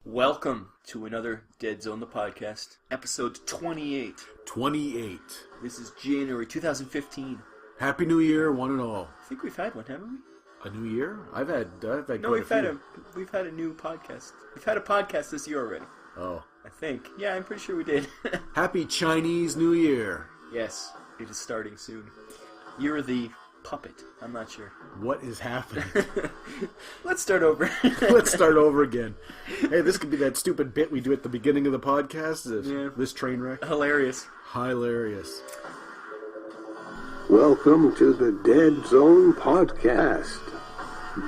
Welcome to another Deadzone the Podcast, episode 28. 28. This is January 2015. Happy New Year, one and all. I think we've had one, haven't we? A new year? I've had No, we've had a new podcast. We've had a podcast this year already. Oh. I think. Yeah, I'm pretty sure we did. Happy Chinese New Year. Yes, it is starting soon. You're the puppet. I'm not sure. What is happening? Let's start over. Let's start over again. Hey, this could be that stupid bit we do at the beginning of the podcast. This train wreck. Hilarious. Welcome to the Deadzone Podcast.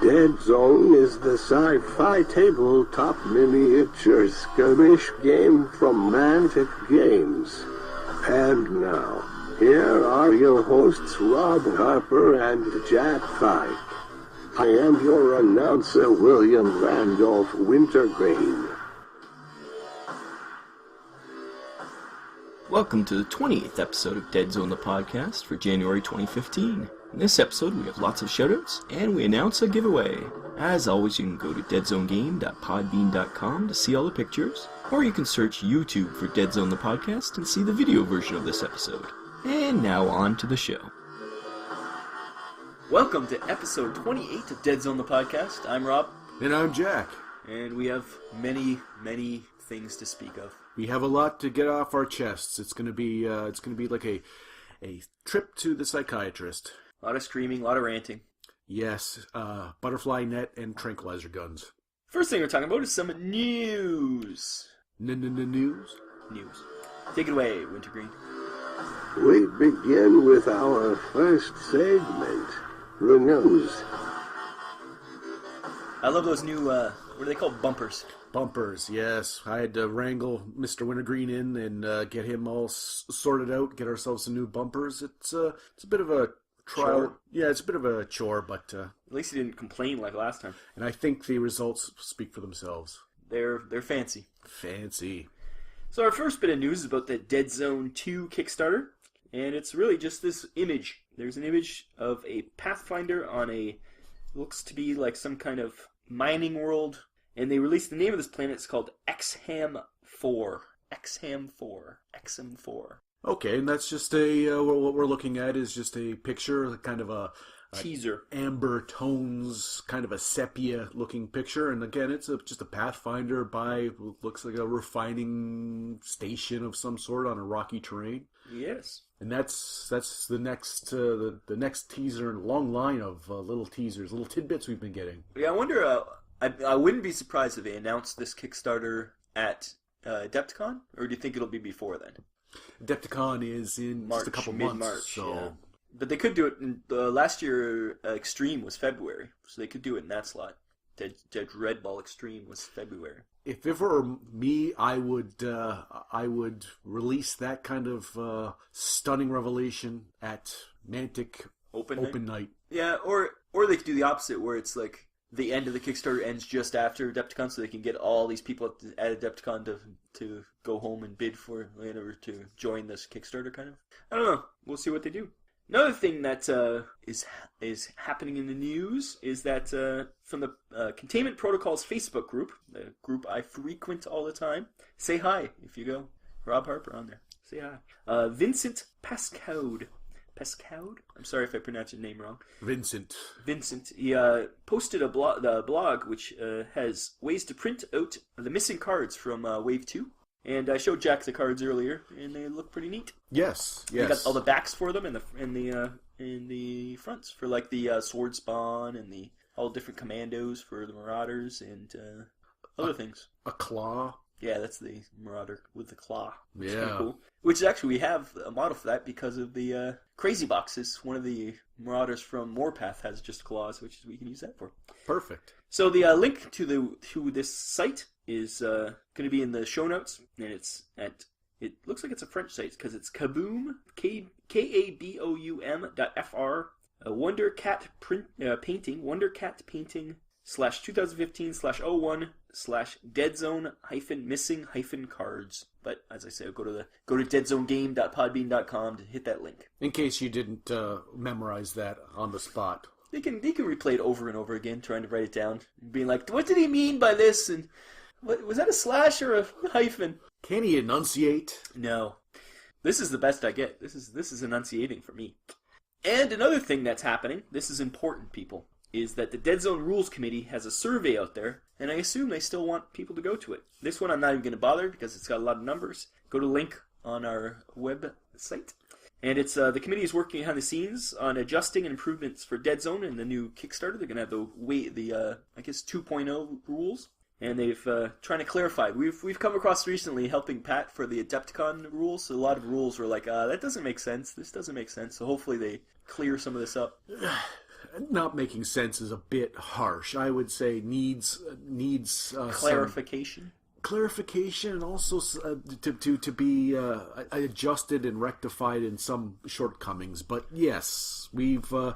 Deadzone is the sci-fi tabletop miniature skirmish game from Mantic Games. And now, here are your hosts, Rob Harper and Jack Fike. I am your announcer, William Randolph Wintergreen. Welcome to the 28th episode of Deadzone the Podcast for January 2015. In this episode, we have lots of shoutouts, and we announce a giveaway. As always, you can go to deadzonegame.podbean.com to see all the pictures, or you can search YouTube for Deadzone the Podcast and see the video version of this episode. And now on to the show. Welcome to episode 28 of Deadzone the Podcast. I'm Rob. And I'm Jack. And we have many, many things to speak of. We have a lot to get off our chests. It's gonna be like a trip to the psychiatrist. A lot of screaming, a lot of ranting. Yes, butterfly net and tranquilizer guns. First thing we're talking about is some news. News? News. Take it away, Wintergreen. We begin with our first segment, the news. I love those new, what are they called? Bumpers. Bumpers, yes. I had to wrangle Mr. Wintergreen in and get him all sorted out, get ourselves some new bumpers. It's a bit of a trial. Chore. Yeah, it's a bit of a chore, but... At least he didn't complain like last time. And I think the results speak for themselves. They're fancy. Fancy. So our first bit of news is about the Deadzone 2 Kickstarter. And it's really just this image. There's an image of a Pathfinder on looks to be like some kind of mining world. And they released the name of this planet. It's called Exham 4. Exham 4. Exham 4. Okay, and that's just what we're looking at is just a picture, kind of a teaser. Amber tones, kind of a sepia-looking picture. And again, it's just a Pathfinder looks like a refining station of some sort on a rocky terrain. Yes. And that's the next next teaser in a long line of little teasers, little tidbits we've been getting. Yeah, I wonder. I wouldn't be surprised if they announced this Kickstarter at Adepticon, or do you think it'll be before then? Adepticon is in March, just a couple mid-March, months, so. Yeah. But they could do it. Last year, Extreme was February, so they could do it in that slot. Dead Red Ball Extreme was February. If it were me, I would release that kind of stunning revelation at Mantic Open Night. Yeah, or they could do the opposite, where it's like the end of the Kickstarter ends just after Adepticon, so they can get all these people at Adepticon to go home and bid for or to join this Kickstarter. Kind of. I don't know. We'll see what they do. Another thing that is happening in the news is that from the Containment Protocols Facebook group, the group I frequent all the time, say hi if you go. Rob Harper on there. Say hi. Vincent Pascaud. I'm sorry if I pronounced your name wrong. Vincent. He posted a blog which has ways to print out the missing cards from Wave 2. And I showed Jack the cards earlier, and they look pretty neat. Yes. They got all the backs for them and the fronts for like the sword spawn and all different commandos for the marauders and other things. A claw. Yeah, that's the marauder with the claw. Which is yeah. pretty cool. Which actually we have a model for that because of the crazy boxes. One of the marauders from Moorpath has just claws, which we can use that for. Perfect. So the link to this site is going to be in the show notes, and it looks like it's a French site because it's Kaboom, KABOUM.fr, Wondercat painting, Wondercat painting /2015/01/Deadzone-missing-cards. But as I say, go to deadzonegame.podbean.com to hit that link. In case you didn't memorize that on the spot. They can replay it over and over again, trying to write it down, being like, "What did he mean by this?" And What, was that a slash or a hyphen? Can he enunciate? No. This is the best I get. This is enunciating for me. And another thing that's happening, this is important, people, is that the Deadzone Rules Committee has a survey out there, and I assume they still want people to go to it. This one I'm not even going to bother because it's got a lot of numbers. Go to the link on our website. And it's the committee is working behind the scenes on adjusting and improvements for Deadzone and the new Kickstarter. They're going to have the 2.0 rules. And they've trying to clarify. We've come across recently helping Pat for the Adepticon rules. So a lot of rules were like, that doesn't make sense. This doesn't make sense. So hopefully they clear some of this up. Not making sense is a bit harsh. I would say needs clarification. Clarification, and also to be adjusted and rectified in some shortcomings. But yes, we've come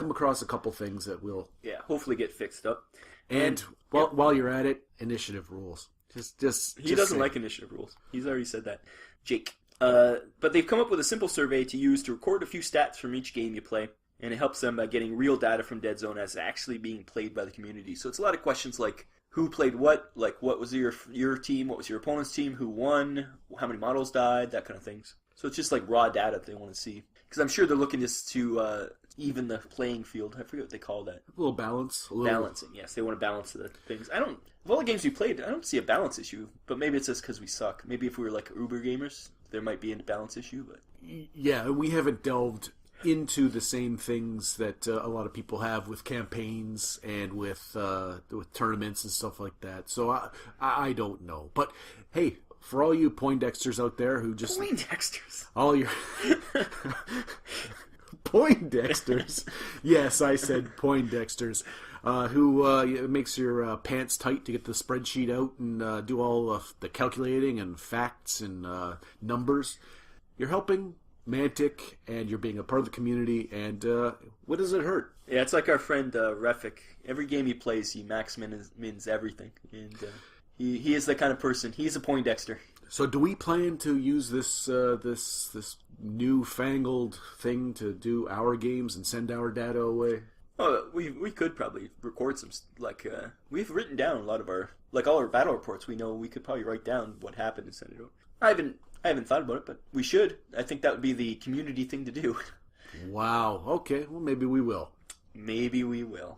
across a couple things that will hopefully get fixed up. And while you're at it, initiative rules. He doesn't like initiative rules. He's already said that. Jake. But they've come up with a simple survey to use to record a few stats from each game you play, and it helps them by getting real data from Deadzone as actually being played by the community. So it's a lot of questions like who played what, like what was your team, what was your opponent's team, who won, how many models died, that kind of things. So it's just like raw data that they want to see. Because I'm sure they're looking just to even the playing field. I forget what they call that. A little balance. Balancing, yes. They want to balance the things. Of all the games we played, I don't see a balance issue. But maybe it's just because we suck. Maybe if we were like Uber gamers, there might be a balance issue. But yeah, we haven't delved into the same things that a lot of people have with campaigns and with tournaments and stuff like that. So I don't know. But hey, for all you Poindexters out there who just... Poindexters? All your... Poindexters. Yes, I said Poindexters. Who makes your pants tight to get the spreadsheet out and do all of the calculating and facts and numbers. You're helping Mantic, and you're being a part of the community, and what does it hurt? Yeah, it's like our friend Refik. Every game he plays, he max mins everything, and he is the kind of person. He's a Poindexter. So, do we plan to use this this newfangled thing to do our games and send our data away? Oh, we could probably record some, we've written down a lot of our, all our battle reports. We know we could probably write down what happened and send it over. I haven't thought about it, but we should. I think that would be the community thing to do. Wow. Okay. Well, maybe we will. Maybe we will.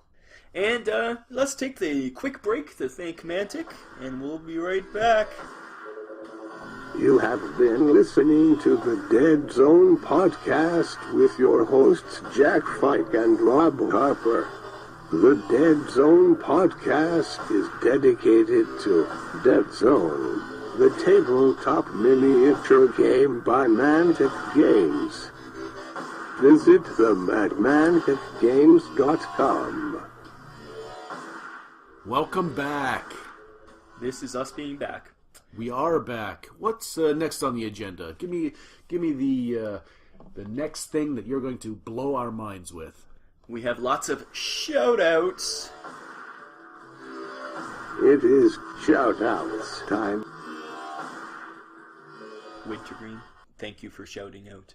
And let's take the quick break to thank Mantic, and we'll be right back. You have been listening to the Deadzone Podcast with your hosts Jack Fike and Rob Harper. The Deadzone Podcast is dedicated to Deadzone, the tabletop miniature game by Mantic Games. Visit them at manticgames.com. Welcome back. This is us being back. We are back. What's next on the agenda? Give me the next thing that you're going to blow our minds with. We have lots of shout-outs. It is shout-outs time. Wintergreen, thank you for shouting out.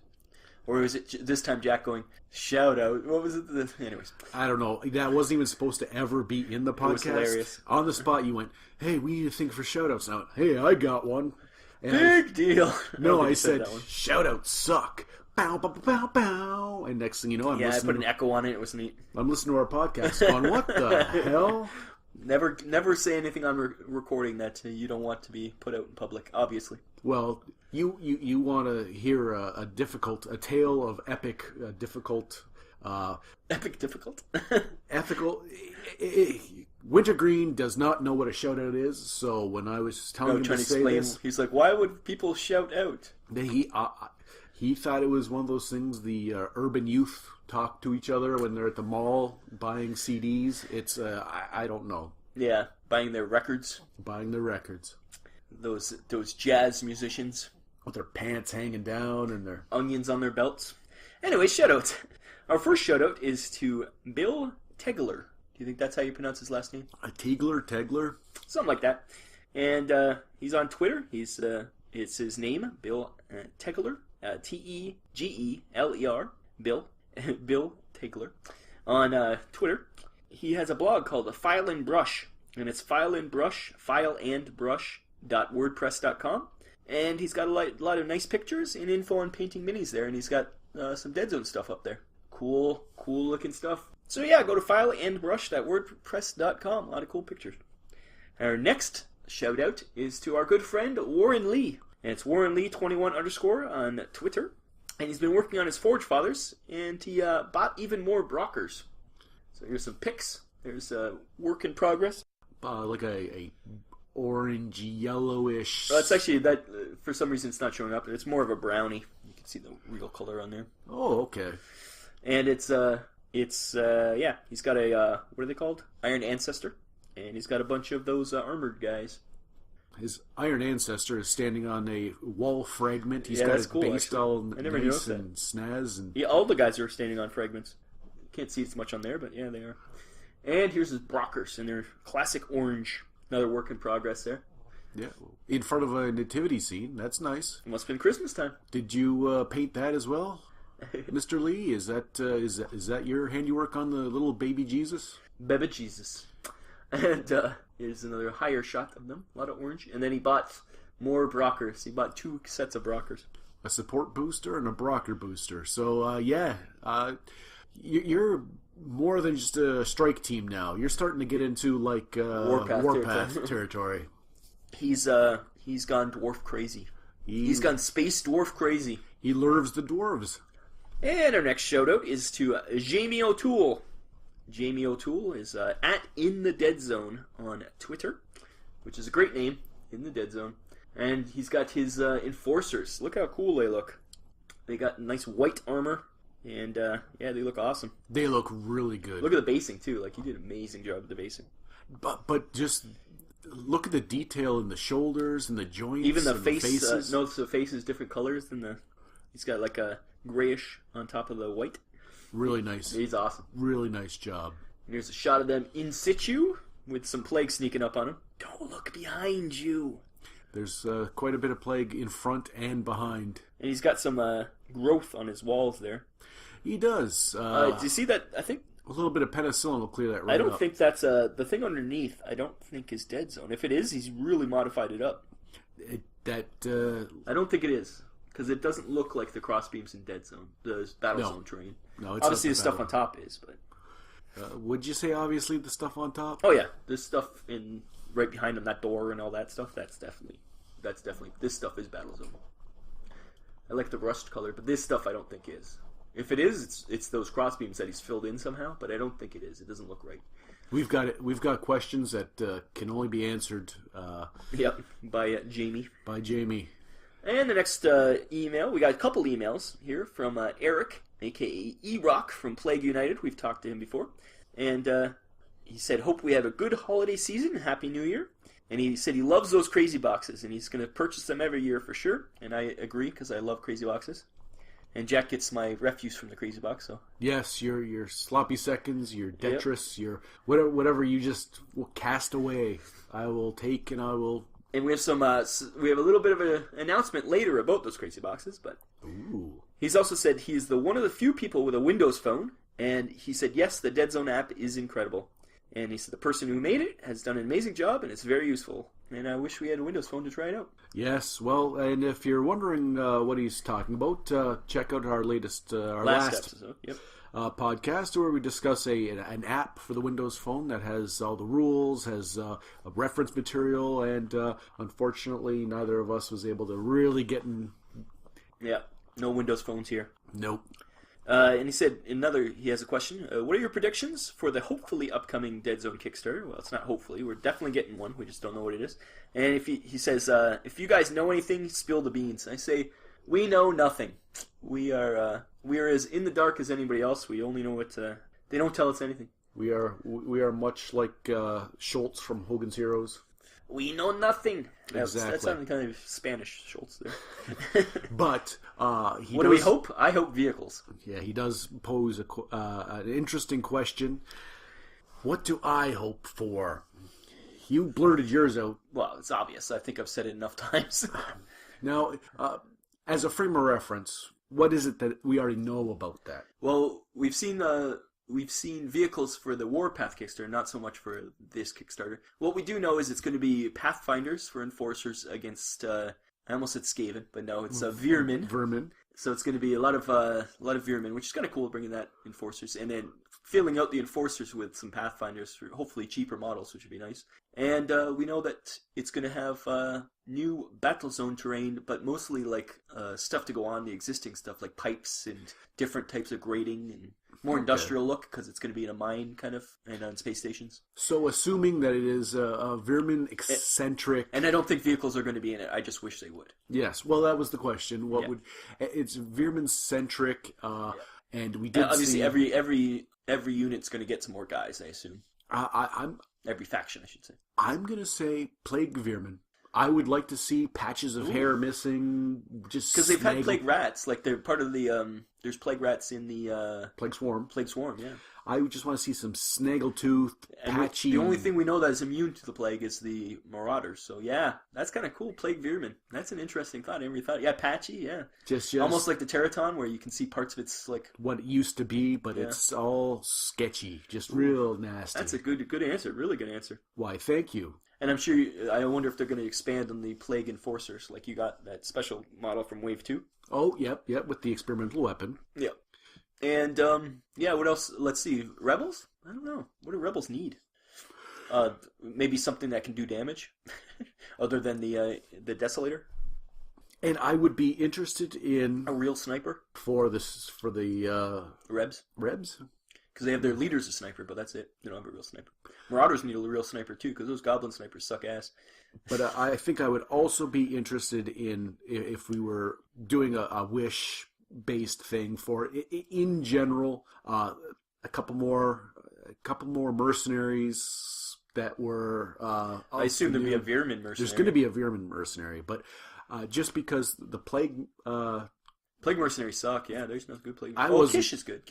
Or was it this time Jack going, shout out? What was it? Anyways. I don't know. That wasn't even supposed to ever be in the podcast. It was hilarious. On the spot, you went, hey, we need to think for shout-outs. And I went, hey, I got one. And Big deal. No, I said shout-outs suck. Bow, bow, bow, bow. And next thing you know, I'm listening. Yeah, I put an echo on it. It was neat. I'm listening to our podcast going, what the hell? Never say anything on recording that you don't want to be put out in public, obviously. Well, you want to hear a tale of epic, difficult... Epic difficult? ethical... Wintergreen does not know what a shout-out is, so when I was telling him to say this... He's like, why would people shout out? He thought it was one of those things the urban youth talk to each other when they're at the mall buying CDs. It's, I don't know. Yeah, buying their records. Buying their records. Those jazz musicians. With their pants hanging down and their... onions on their belts. Anyway, shoutouts. Our first shoutout is to Bill Tegeler. Do you think that's how you pronounce his last name? Tegeler? Something like that. And he's on Twitter. It's his name, Bill Tegeler. Tegeler. Bill Tegeler. On Twitter. He has a blog called File and Brush. and it's fileandbrush.wordpress.com. And he's got a lot of nice pictures and info on painting minis there, and he's got some Deadzone stuff up there. Cool looking stuff. So yeah, go to fileandbrush.wordpress.com. A lot of cool pictures. Our next shout out is to our good friend Warren Lee. And it's Warren Lee 21 _ on Twitter. And he's been working on his Forge Fathers, and he bought even more Brockers. So here's some pics. There's work in progress. Like a orange, yellowish... It's actually, that for some reason it's not showing up. It's more of a brownie. You can see the real color on there. Oh, okay. And he's got a, what are they called? Iron Ancestor. And he's got a bunch of those armored guys. His Iron Ancestor is standing on a wall fragment. He's got that's his cool, base actually. all I never nice noticed and snaz. And... Yeah, all the guys are standing on fragments. Can't see as much on there, but yeah, they are. And here's his Brockers, and they're classic orange. Another work in progress there. Yeah, in front of a nativity scene. That's nice. It must have been Christmas time. Did you paint that as well, Mr. Lee? Is that your handiwork on the little baby Jesus? Baby Jesus. And here's another higher shot of them. A lot of orange. And then he bought more Brockers. He bought 2 sets of Brockers. A support booster and a Brocker booster. So, you're more than just a strike team now. You're starting to get into, like, Warpath territory. He's gone dwarf crazy. He's gone space dwarf crazy. He lures the dwarves. And our next shout-out is to Jaime O'Toole. Jaime O'Toole is at In the Deadzone on Twitter, which is a great name, In the Deadzone. And he's got his enforcers. Look how cool they look. They got nice white armor, and they look awesome. They look really good. Look at the basing too. Like, he did an amazing job with the basing. But just look at the detail in the shoulders and the joints. Even the and face. the faces. Notice the face is different colors than the. He's got like a grayish on top of the white. Really nice. He's awesome. Really nice job. And here's a shot of them in situ with some plague sneaking up on him. Don't look behind you. There's quite a bit of plague in front and behind. And he's got some growth on his walls there. He does. Do you see that? I think a little bit of penicillin will clear that right up. I don't think that's the thing underneath. I don't think is Deadzone. If it is, he's really modified it up. I don't think it is, because it doesn't look like the crossbeams in Deadzone, the Battlezone terrain. No, it's obviously not the stuff on top is, but would you say obviously the stuff on top? Oh yeah, this stuff in right behind him, that door and all that stuff. That's definitely this stuff is Battlezone. I like the rust color, but this stuff I don't think is. If it is, it's those crossbeams that he's filled in somehow, but I don't think it is. It doesn't look right. We've got questions that can only be answered. By Jamie. By Jamie. And the next email, we got a couple emails here from Eric, aka E-Rock from Plague United. We've talked to him before. And he said, hope we have a good holiday season and Happy New Year. And he said he loves those crazy boxes, and he's going to purchase them every year for sure. And I agree, because I love crazy boxes. And Jack gets my refuse from the crazy box, so... Yes, your sloppy seconds, your detritus, your whatever you just will cast away, I will take and I will... And we have some, we have a little bit of an announcement later about those crazy boxes, but... Ooh. He's also said he's one of the few people with a Windows phone, and he said, yes, the Deadzone app is incredible. And he said the person who made it has done an amazing job, and it's very useful. And I wish we had a Windows phone to try it out. Yes, well, and if you're wondering what he's talking about, check out our latest, last episode, podcast, where we discuss an app for the Windows phone that has all the rules, has a reference material, and unfortunately, neither of us was able to really get in. Yeah, no Windows phones here. Nope. And he said, he has a question. What are your predictions for the hopefully upcoming Deadzone Kickstarter? Well, it's not hopefully. We're definitely getting one. We just don't know what it is. And if he says, if you guys know anything, spill the beans. I say, we know nothing. We are as in the dark as anybody else. We only know what, they don't tell us anything. We are much like Schultz from Hogan's Heroes. We know nothing. Exactly. That sounded kind of Spanish, Schultz there. But what do we hope? I hope vehicles. Yeah, he does pose an interesting question. What do I hope for? You blurted yours out. Well, it's obvious. I think I've said it enough times. Now, as a frame of reference, what is it that we already know about that? Well, we've seen we've seen vehicles for the Warpath Kickstarter, not so much for this Kickstarter. What we do know is it's going to be Pathfinders for Enforcers against, I almost said Skaven, but no, it's Veermen. Vermin. So it's going to be a lot of Veermen, which is kind of cool, bringing that Enforcers, and then filling out the Enforcers with some Pathfinders for hopefully cheaper models, which would be nice. And we know that it's going to have new battle zone terrain, but mostly like stuff to go on the existing stuff, like pipes and different types of grading and more industrial look, because it's going to be in a mine kind of and on space stations. So assuming that it is a Vermin eccentric, and I don't think vehicles are going to be in it. I just wish they would. Yes, well, that was the question. What would it's Vermin centric, and we did obviously see every unit's going to get some more guys, I assume. I'm Every faction, I should say. I'm going to say Plague Vermin. I would like to see patches of hair missing, just because they've had plague rats. Like they're part of the there's plague rats in the Plague Swarm. Plague Swarm, yeah. I would just want to see some snaggletooth, patchy. The only thing we know that is immune to the plague is the Marauders. So yeah, that's kind of cool. Plague Veermen. That's an interesting thought. I never thought. Yeah, patchy. Yeah, just almost like the Teraton, where you can see parts of its like what it used to be, but it's all sketchy, just real nasty. That's a good answer. Really good answer. Why? Thank you. And I'm sure. I wonder if they're going to expand on the Plague Enforcers, like you got that special model from Wave 2. Oh, yep, with the experimental weapon. Yep. And what else? Let's see. Rebels? I don't know. What do Rebels need? Maybe something that can do damage, other than the Desolator. And I would be interested in a real sniper for the Rebs. Rebs. Because they have their leaders a sniper, but that's it. They don't have a real sniper. Marauders need a real sniper too, because those Goblin snipers suck ass. But I think I would also be interested in, if we were doing a wish-based thing for, in general, a couple more mercenaries that were. I assume there'd be a Veerman mercenary. There's going to be a Veerman mercenary, but just because the plague. Plague mercenaries suck, yeah. There's no good plague. Kish is good.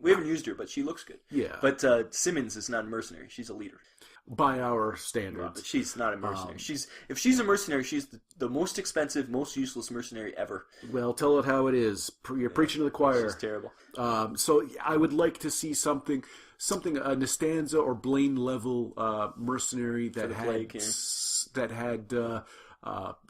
We haven't used her, but she looks good. Yeah. But Simmons is not a mercenary. She's a leader. By our standards. But she's not a mercenary. If she's a mercenary, she's the most expensive, most useless mercenary ever. Well, tell it how it is. You're preaching to the choir. She's terrible. So I would like to see something a Nastanza or Blaine level mercenary that had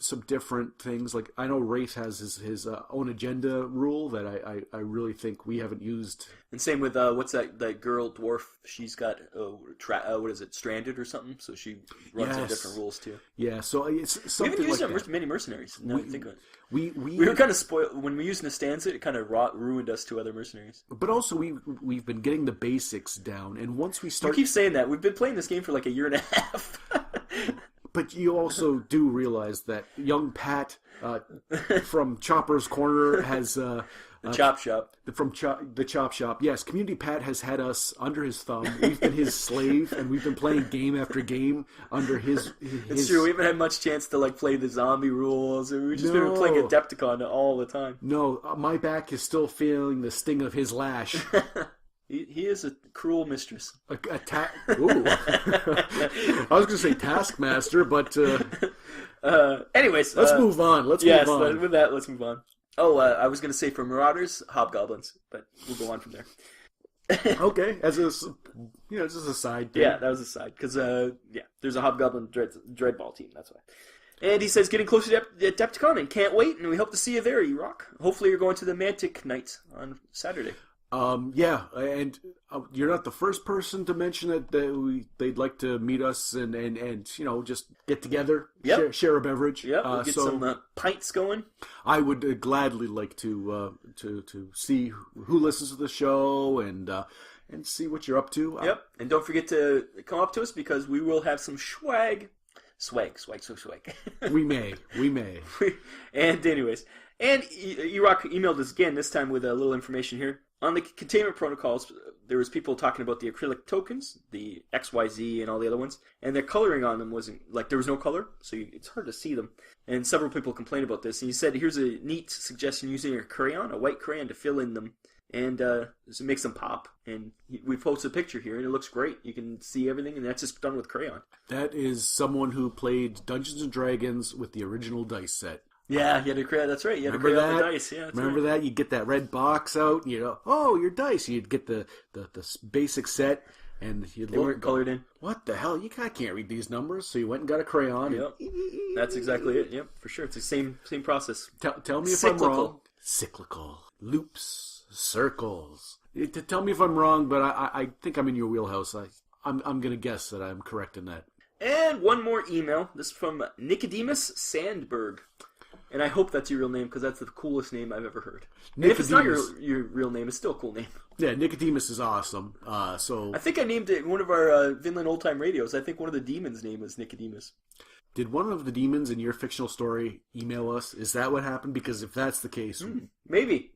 some different things. Like I know Wraith has his own agenda rule that I really think we haven't used. And same with what's that girl dwarf? She's got what is it, Stranded or something? So she runs on different rules too. Yeah, so it's something we haven't like used many mercenaries. Now I think of it. We were kind of spoiled when we used Nastanza. It kind of ruined us to other mercenaries. But also we've been getting the basics down, and once we start, you keep saying that. We've been playing this game for like a year and a half. But you also do realize that young Pat from Chopper's Corner has the Chop Shop. The Chop Shop. Yes, Community Pat has had us under his thumb. We've been his slave, and we've been playing game after game under his. It's true. We haven't had much chance to like play the zombie rules, and we've just been playing Adepticon all the time. No, my back is still feeling the sting of his lash. He is a cruel mistress. Ooh. I was going to say taskmaster, but anyways, let's move on. Let's move on. With that, let's move on. Oh, I was going to say for Marauders, Hobgoblins, but we'll go on from there. Okay, as a just a side thing. Yeah, that was a side because there's a Hobgoblin Dreadball team. That's why. And he says, getting closer to Adepticon and can't wait, and we hope to see you there, E-Rock. Hopefully, you're going to the Mantic Night on Saturday. Yeah, and you're not the first person to mention that they'd like to meet us and just get together, share a beverage. Yeah, we'll get some pints going. I would gladly like to see who listens to the show and see what you're up to. Yep, and don't forget to come up to us because we will have some swag. Swag. We may. And anyways, and E-Rock emailed us again, this time with a little information here. On the containment protocols, there was people talking about the acrylic tokens, the XYZ and all the other ones, and their coloring on them wasn't, like, there was no color, so it's hard to see them. And several people complained about this, and he said, here's a neat suggestion using a white crayon to fill in them, and it makes them pop. And we posted a picture here, and it looks great. You can see everything, and that's just done with crayon. That is someone who played Dungeons & Dragons with the original dice set. Yeah, you had to create. That's right. You had Remember to create all that? the dice. Yeah, that's Remember right. that? You'd get that red box out, and you'd go, oh, your dice. You'd get the basic set, and you'd They weren't colored in. What the hell? I can't read these numbers. So you went and got a crayon. Yep. That's exactly it. Yep, for sure. It's the same process. Tell me if I'm wrong. Cyclical. Loops. Circles. Tell me if I'm wrong, but I think I'm in your wheelhouse. I'm going to guess that I'm correct in that. And one more email. This is from Nicodemus Sandberg. And I hope that's your real name, because that's the coolest name I've ever heard. And if it's not your real name, it's still a cool name. Yeah, Nicodemus is awesome. So I think I named it one of our Vinland Old Time Radios. I think one of the demons' name was Nicodemus. Did one of the demons in your fictional story email us? Is that what happened? Because if that's the case... Maybe.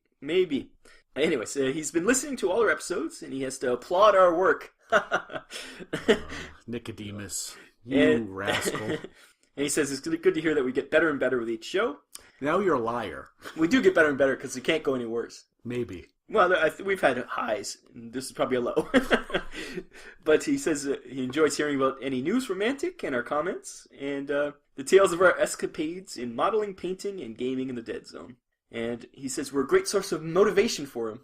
Anyways, he's been listening to all our episodes, and he has to applaud our work. Nicodemus, you rascal. And he says it's good to hear that we get better and better with each show. Now you're a liar. We do get better and better because it can't go any worse. Maybe. Well, we've had highs, and this is probably a low. But he says he enjoys hearing about any news romantic and our comments, and the tales of our escapades in modeling, painting, and gaming in the Dead Zone. And he says we're a great source of motivation for him.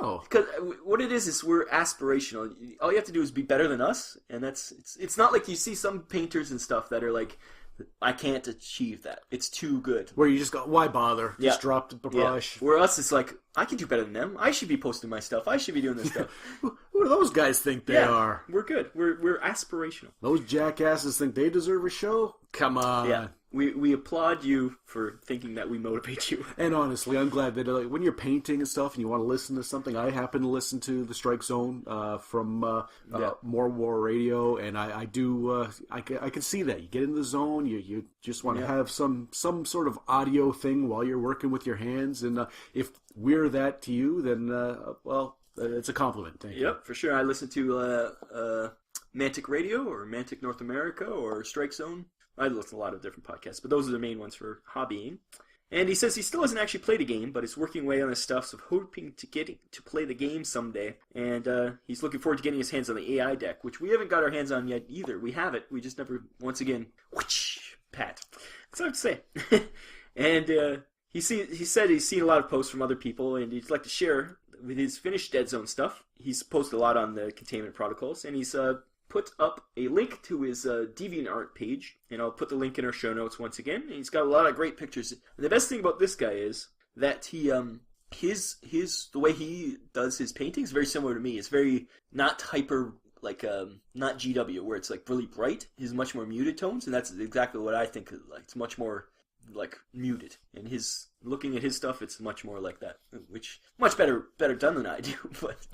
Oh. Because what it is we're aspirational. All you have to do is be better than us, and it's not like you see some painters and stuff that are like, I can't achieve that. It's too good. Where you just go, why bother? Yeah. Just drop the brush. Yeah. Where us, it's like, I can do better than them. I should be posting my stuff. I should be doing this stuff. Who do those guys think they are? We're good. We're aspirational. Those jackasses think they deserve a show? Come on. Yeah. We applaud you for thinking that we motivate you. And honestly, I'm glad that when you're painting and stuff and you want to listen to something, I happen to listen to the Strike Zone from More War Radio, and I can see that. You get in the zone, you just want to have some sort of audio thing while you're working with your hands, and if we're that to you, then, it's a compliment. Thank you. Yep, for sure. I listen to Mantic Radio or Mantic North America or Strike Zone. I listen to a lot of different podcasts, but those are the main ones for hobbying. And he says he still hasn't actually played a game, but he's working away on his stuff, so hoping to get to play the game someday. And he's looking forward to getting his hands on the AI deck, which we haven't got our hands on yet either. We have it. We just never, once again, pat. That's what I have to say. And he said he's seen a lot of posts from other people, and he'd like to share with his finished Dead Zone stuff. He's posted a lot on the containment protocols, and he's put up a link to his DeviantArt page, and I'll put the link in our show notes once again. And he's got a lot of great pictures. And the best thing about this guy is that he the way he does his paintings is very similar to me. It's very not hyper, like not GW, where it's like really bright. He's much more muted tones, and that's exactly what I think. Like, it's much more like muted. And looking at his stuff, it's much more like that, which much better done than I do. But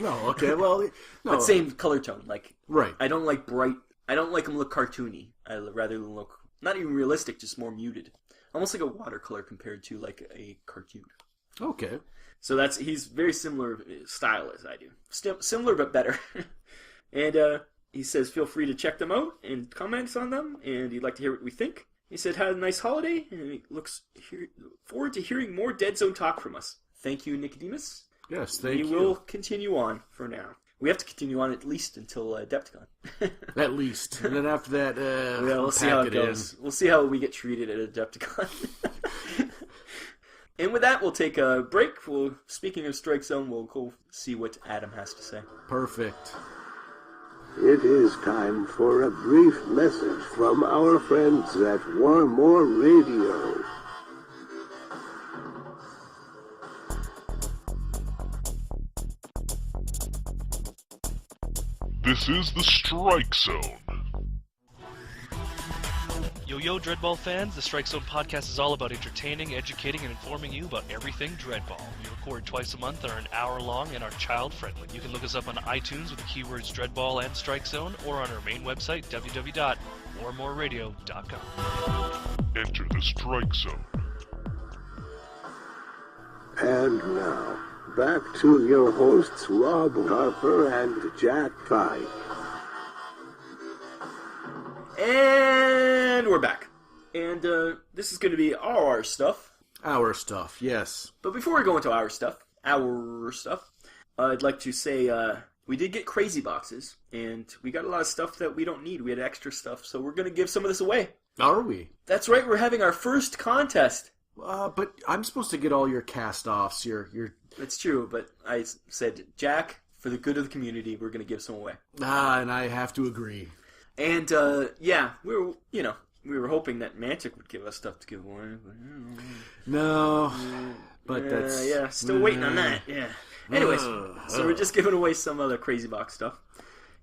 but same color tone. Like, right. I don't like bright. I don't like them look cartoony. I rather than look not even realistic, just more muted, almost like a watercolor compared to like a cartoon. Okay. So he's very similar style as I do. Similar but better. And he says feel free to check them out and comment on them, and he'd like to hear what we think. He said, had a nice holiday, and he looks forward to hearing more Dead Zone talk from us. Thank you, Nicodemus. Yes, thank you. We will continue on for now. We have to continue on at least until Adepticon. At least. And then after that, we'll see how it goes. We'll see how we get treated at Adepticon. And with that, we'll take a break. Speaking of Strike Zone, we'll go see what Adam has to say. Perfect. It is time for a brief message from our friends at War More Radio. This is the Strike Zone. Yo, Dreadball fans, the Strike Zone podcast is all about entertaining, educating, and informing you about everything Dreadball. We record twice a month, are an hour long, and are child-friendly. You can look us up on iTunes with the keywords Dreadball and Strike Zone, or on our main website, www.warmoreradio.com. Enter the Strike Zone. And now, back to your hosts, Rob Harper and Jack Pike. And we're back. And this is going to be our stuff. Our stuff, yes. But before we go into our stuff, I'd like to say we did get crazy boxes, and we got a lot of stuff that we don't need. We had extra stuff, so we're going to give some of this away. Are we? That's right, we're having our first contest. But I'm supposed to get all your cast-offs. That's true, but I said, Jack, for the good of the community, we're going to give some away. And I have to agree. And, we were hoping that Mantic would give us stuff to give away. But, No, but that's... Yeah, still waiting on that, yeah. Anyways, so we're just giving away some other crazy box stuff.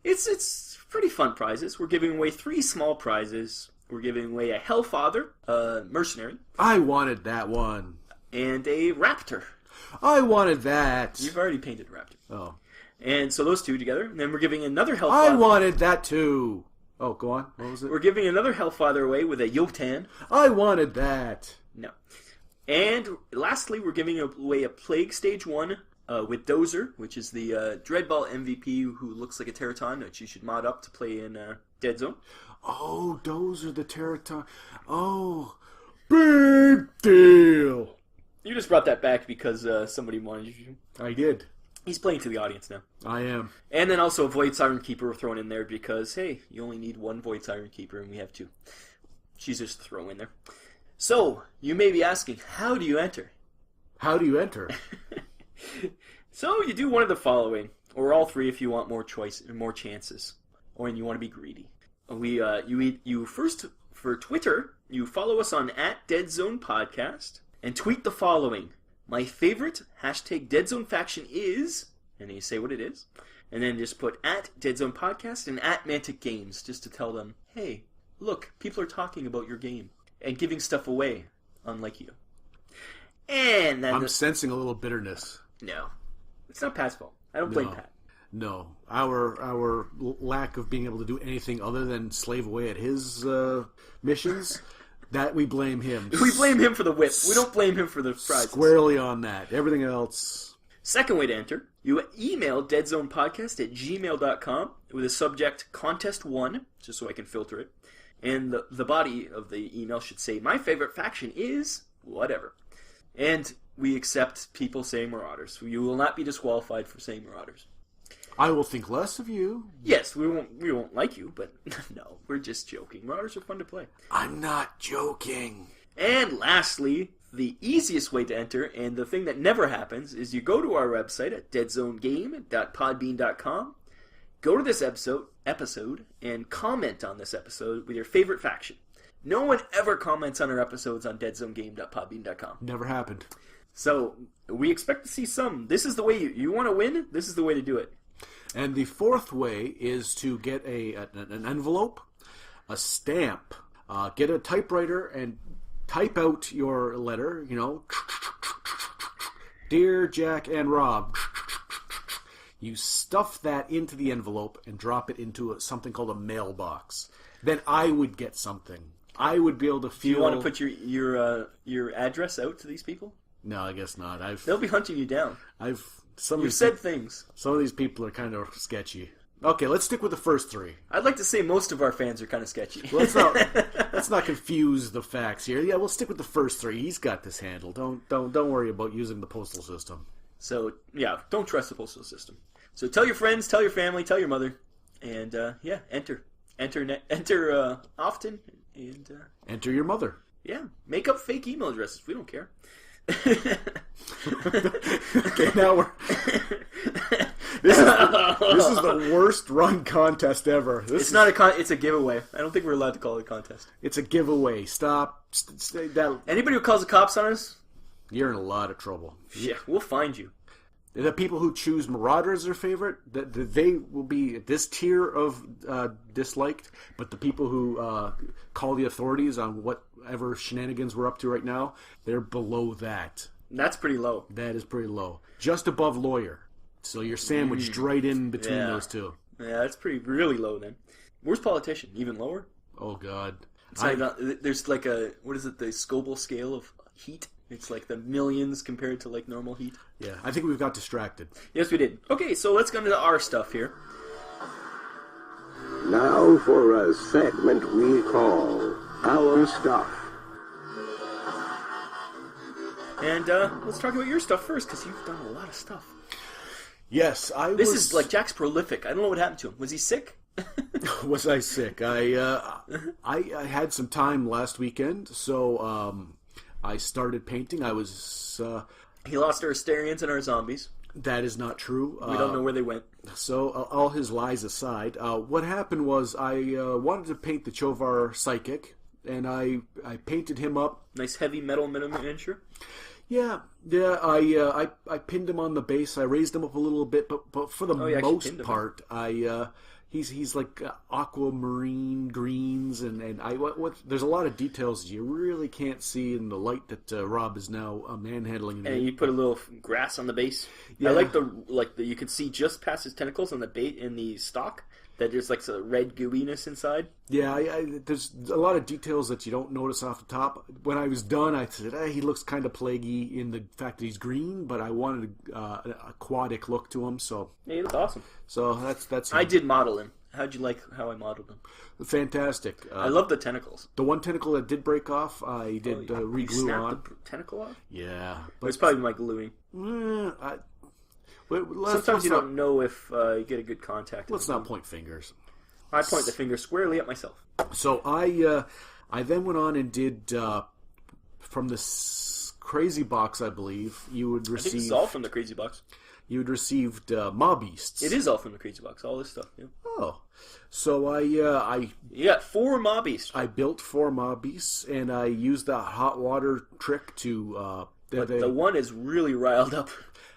It's pretty fun prizes. We're giving away 3 small prizes. We're giving away a Helfather, mercenary. I wanted that one. And a Raptor. I wanted that. You've already painted a Raptor. Oh. And so those 2 together. And then we're giving another Helfather. I wanted that too. Oh, go on. What was it? We're giving another Helfather away with a Jotann. I wanted that. No. And lastly, we're giving away a Plague Stage 1 with Dozer, which is the Dreadball MVP who looks like a Terraton that you should mod up to play in Deadzone. Oh, Dozer the Terraton. Oh, big deal. You just brought that back because somebody wanted you. I did. He's playing to the audience now. I am. And then also a Void Siren Keeper thrown in there because, hey, you only need 1 Void Siren Keeper and we have 2. She's just thrown in there. So, you may be asking, how do you enter? How do you enter? So, you do one of the following, or all 3 if you want more choice and more chances, or and you want to be greedy. You first, for Twitter, you follow us on @Deadzone Podcast, and tweet the following. My favorite #Deadzone faction is, and then you say what it is, and then just put @Deadzone Podcast and @Mantic Games, just to tell them, hey, look, people are talking about your game, and giving stuff away, unlike you. And then I'm sensing a little bitterness. No. It's not Pat's fault. I don't blame Pat. No. Our lack of being able to do anything other than slave away at his missions, that we blame him. We blame him for the whip. We don't blame him for the prizes. Squarely on that. Everything else... Second way to enter, you email deadzonepodcast@gmail.com with a subject Contest 1, just so I can filter it. And the body of the email should say, my favorite faction is whatever. And we accept people saying Marauders. You will not be disqualified for saying Marauders. I will think less of you. Yes, we won't like you, but no, we're just joking. Marauders are fun to play. I'm not joking. And lastly, the easiest way to enter, and the thing that never happens, is you go to our website at deadzonegame.podbean.com, go to this episode, and comment on this episode with your favorite faction. No one ever comments on our episodes on deadzonegame.podbean.com. Never happened. So, we expect to see some. This is the way you want to win, this is the way to do it. And the 4th way is to get an envelope, a stamp, get a typewriter, and type out your letter, Dear Jack and Rob. You stuff that into the envelope and drop it into something called a mailbox. Then I would get something. I would be able to feel... Do you want to put your address out to these people? No, I guess not. They'll be hunting you down. You've said things. Some of these people are kind of sketchy. Okay, let's stick with the first 3. I'd like to say most of our fans are kind of sketchy. Let's not confuse the facts here. Yeah, we'll stick with the first 3. He's got this handled. Don't worry about using the postal system. So yeah, don't trust the postal system. So tell your friends, tell your family, tell your mother, and enter often, and enter your mother. Yeah, make up fake email addresses. We don't care. Okay, now this is the worst run contest ever. It's a giveaway. I don't think we're allowed to call it a contest. It's a giveaway. Stop. Anybody who calls the cops on us, you're in a lot of trouble. Yeah, we'll find you. The people who choose Marauders as their favorite, they will be this tier of disliked, but the people who call the authorities on whatever shenanigans we're up to right now, they're below that. That's pretty low. That is pretty low. Just above lawyer. So you're sandwiched right in between those two. Yeah, that's really low then. Where's politician? Even lower? Oh, God. There's like the Scoville scale of heat. It's like the millions compared to like normal heat. Yeah, I think we've got distracted. Yes, we did. Okay, so let's go into our stuff here. Now for a segment we call Our Stuff. And let's talk about your stuff first, because you've done a lot of stuff. Yes, This is like Jack's prolific. I don't know what happened to him. Was he sick? Was I sick? I had some time last weekend, so I started painting. I was... He lost our Asterians and our zombies. That is not true. We don't know where they went. So, all his lies aside, what happened was I wanted to paint the Chovar Psychic, and I painted him up. Nice heavy metal miniature. Yeah. I pinned him on the base. I raised him up a little bit, but for the most part, he's like aquamarine greens, and there's a lot of details you really can't see in the light that Rob is now manhandling. And you put a little grass on the base. Yeah. I like the you can see just past his tentacles on the bait in the stalk. That there's like some red gooiness inside. Yeah, there's a lot of details that you don't notice off the top. When I was done, I said, he looks kind of plaguey in the fact that he's green, but I wanted an aquatic look to him. So yeah, he looks awesome. So that's him. I did model him. How'd you like how I modeled him? Fantastic. I love the tentacles. The one tentacle that did break off, I did re-glue on. The tentacle off? Yeah. But it's probably my gluing. Sometimes you don't know if you get a good contact. Let's not point fingers. I point the finger squarely at myself. So I then went on and did from this crazy box, I believe you would receive. I think it's all from the crazy box. You had received Mob Beasts. It is all from the crazy box. All this stuff. Yeah. Oh, so you got 4 Mob Beasts. I built 4 Mob Beasts, and I used the hot water trick to. The one is really riled up.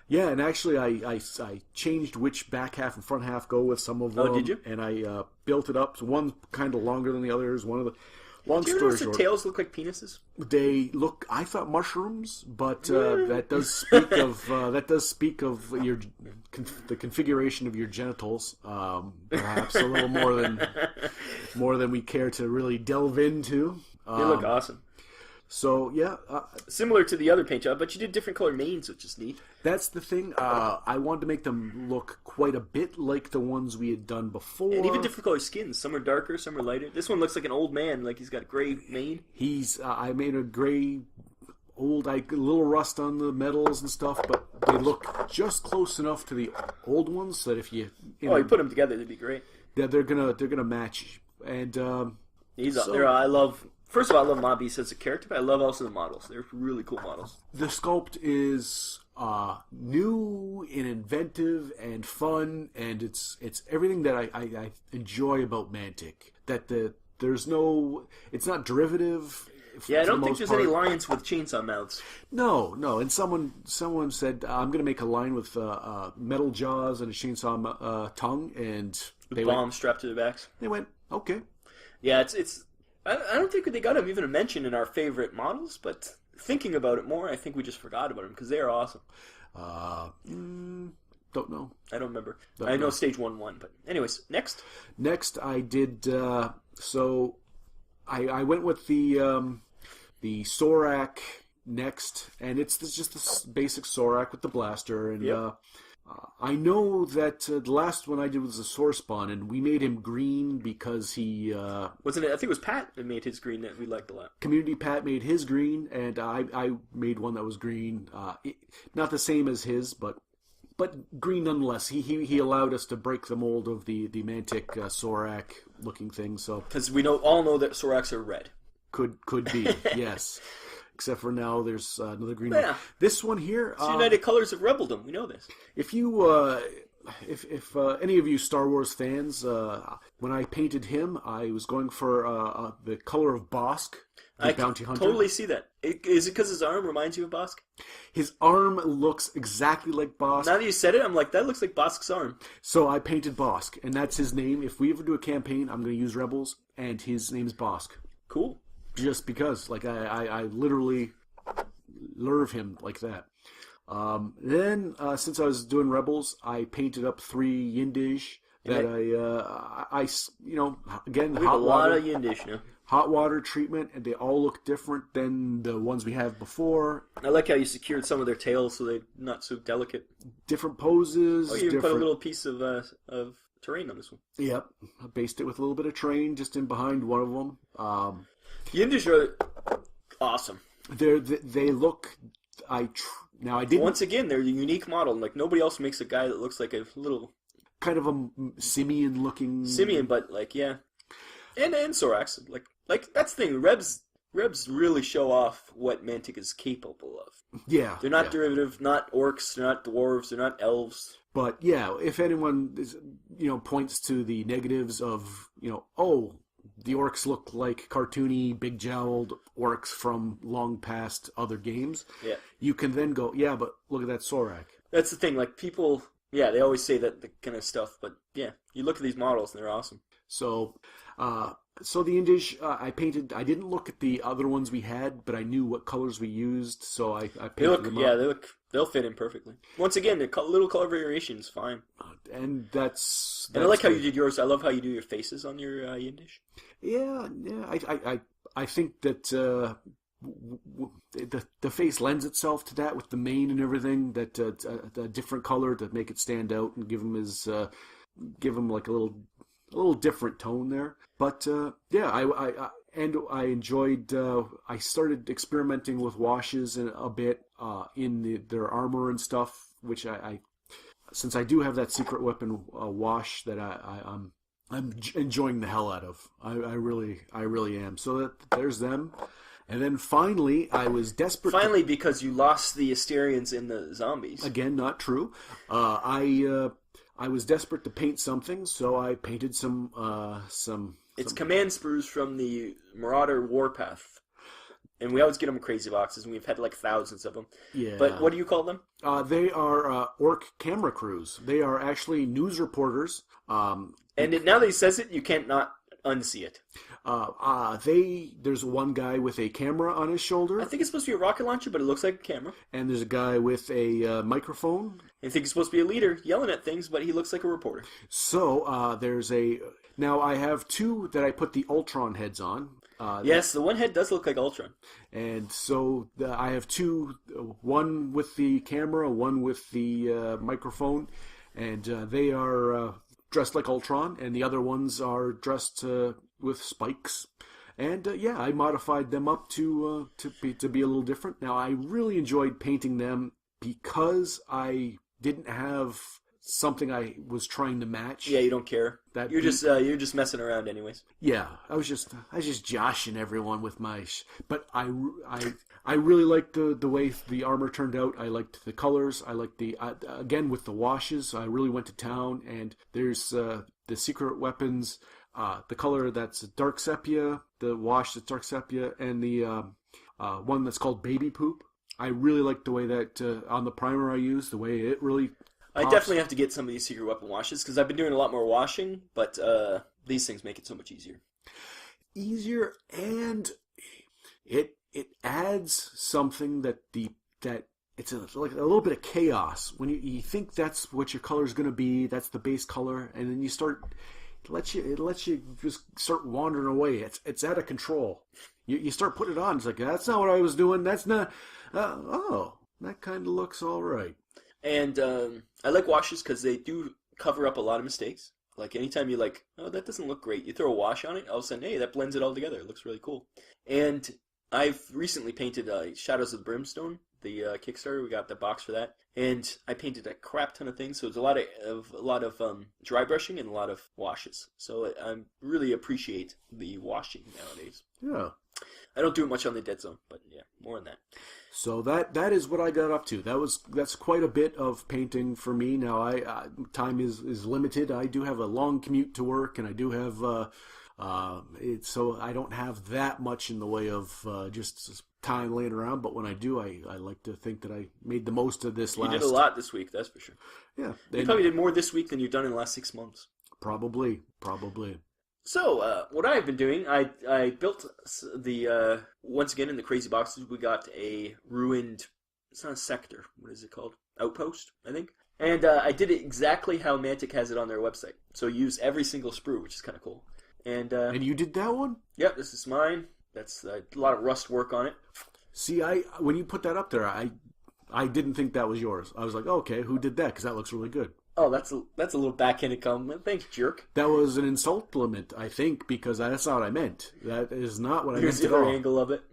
Yeah, and actually I changed which back half and front half go with some of them. Oh, did you? And I built it up. So one's kind of longer than the others. One of the long story story short, short, the tails look like penises. They look. I thought mushrooms, but that does speak of the configuration of your genitals. Perhaps a little more than we care to really delve into. They look awesome. So, yeah. Similar to the other paint job, but you did different color manes, which is neat. That's the thing. I wanted to make them look quite a bit like the ones we had done before. And even different color skins. Some are darker, some are lighter. This one looks like an old man, like he's got a gray mane. I made a gray, old, a little rust on the metals and stuff, but they look just close enough to the old ones so that if you put them together, they'd be great. Yeah, they're gonna match. And he's up there. First of all, I love Mob Beast as a character, but I love also the models. They're really cool models. The sculpt is new and inventive and fun, and it's everything that I enjoy about Mantic. That it's not derivative. Yeah, I don't think there's any lions with chainsaw mouths. No. And someone said, I'm going to make a lion with metal jaws and a chainsaw tongue, and with bombs strapped to their backs. They went, okay. Yeah, it's. I don't think they got him even a mention in our favorite models, but thinking about it more, I think we just forgot about them because they are awesome. Don't know. I don't remember. I know stage 1 but anyways, next. Next, I did. So I went with the Sorak next, and it's just the basic Sorak with the blaster, and yep. I know that the last one I did was a Source Spawn, and we made him green because he... Wasn't it? I think it was Pat that made his green that we liked a lot. Community Pat made his green, and I made one that was green. Not the same as his, but green nonetheless. He allowed us to break the mold of the Mantic Sorak looking thing. So because we all know that Soraks are red. Could be, yes. Except for now, there's another green yeah. one. This one here... It's United Colors of Rebeldom. We know this. If you... If any of you Star Wars fans, when I painted him, I was going for the color of Bosk, the bounty hunter. I totally see that. Is it because his arm reminds you of Bosk? His arm looks exactly like Bosk. Now that you said it, I'm like, that looks like Bosk's arm. So I painted Bosk, and that's his name. If we ever do a campaign, I'm going to use Rebels, and his name's Bosk. Cool. Just because, like, I literally lurve him like that. Then, since I was doing Rebels, I painted up 3 Yindish that I again, we have a lot of Yindish now. Hot water treatment, and they all look different than the ones we have before. I like how you secured some of their tails so they're not so delicate. Different poses. Oh, you put a little piece of terrain on this one. Yep. I based it with a little bit of terrain just in behind one of them. Yindish are awesome. They look... Now I didn't... Once again, they're a unique model. Like, nobody else makes a guy that looks like a little... Kind of a simian-looking... Simian, but, like, yeah. And Sorax. Like that's the thing. Rebs Rebs really show off what Mantic is capable of. Yeah. They're not derivative, not orcs, they're not dwarves, they're not elves. But yeah, if anyone is, points to the negatives of, the orcs look like cartoony, big-jowled orcs from long past other games, you can then go, yeah, but look at that Sorak. That's the thing, like people, they always say that the kind of stuff, but yeah, you look at these models and they're awesome. So the Indish, I painted. I didn't look at the other ones we had, but I knew what colors we used, so I painted them up. They'll fit in perfectly. Once again, the little color variation is fine. And that's I like how you did yours. I love how you do your faces on your Yindish. Yeah. I think that the face lends itself to that with the mane and everything. That a different color to make it stand out and give him like a little different tone there. But I enjoyed. I started experimenting with washes a bit in their armor and stuff, which since I do have that secret weapon wash that I'm enjoying the hell out of. I really am. So there's them. And then finally, I was desperate. Finally, because you lost the Asterians in the zombies. Again, not true. I was desperate to paint something, so I painted some. It's command sprues from the Marauder Warpath. And we always get them in crazy boxes, and we've had like thousands of them. Yeah. But what do you call them? They are orc camera crews. They are actually news reporters. And now that he says it, you can't not unsee it. There's one guy with a camera on his shoulder. I think it's supposed to be a rocket launcher, but it looks like a camera. And there's a guy with a microphone. I think he's supposed to be a leader yelling at things, but he looks like a reporter. So now I have two that I put the Ultron heads on. Yes, the one head does look like Ultron. And so I have two, one with the camera, one with the microphone, and they are dressed like Ultron, and the other ones are dressed with spikes. And I modified them up to be a little different. Now I really enjoyed painting them because I didn't have something I was trying to match. Yeah, you don't care. You're just messing around anyways. Yeah, I was just joshing everyone with my. But I really liked the way the armor turned out. I liked the colors. I liked again with the washes. I really went to town. And there's the secret weapons, the color that's dark sepia, the wash that's dark sepia, and the one that's called baby poop. I really liked the way that on the primer I used, the way it really. I definitely have to get some of these secret weapon washes because I've been doing a lot more washing, but these things make it so much easier. Easier, and it adds something that it's like a little bit of chaos when you think that's what your color is going to be. That's the base color, and then you start. It lets you just start wandering away. It's out of control. You start putting it on. It's like that's not what I was doing. That's not. That kind of looks all right. And I like washes because they do cover up a lot of mistakes. Like anytime you that doesn't look great, you throw a wash on it, all of a sudden, hey, that blends it all together. It looks really cool. And I've recently painted Shadows of the Brimstone, the Kickstarter. We got the box for that, and I painted a crap ton of things. So it's a lot of dry brushing and a lot of washes. So I really appreciate the washing nowadays. Yeah. I don't do it much on the Deadzone, but yeah, more on that. So that is what I got up to. That's quite a bit of painting for me. Now time is limited. I do have a long commute to work, and I do have so I don't have that much in the way of just time laying around. But when I do, I like to think that I made the most of this. You did a lot this week, that's for sure. Yeah, you probably did more this week than you've done in the last 6 months. Probably. So, what I've been doing, I built the, once again in the crazy boxes, we got a ruined, it's not a sector, what is it called? Outpost, I think. And I did it exactly how Mantic has it on their website. So use every single sprue, which is kind of cool. And you did that one? Yep, this is mine. That's a lot of rust work on it. See, when you put that up there, I didn't think that was yours. I was like, okay, who did that? Because that looks really good. Oh, that's a little backhanded compliment. Thanks, jerk. That was an insult-ment, I think, because that's not what I meant. That is not what I meant at all. Here's the other angle of it.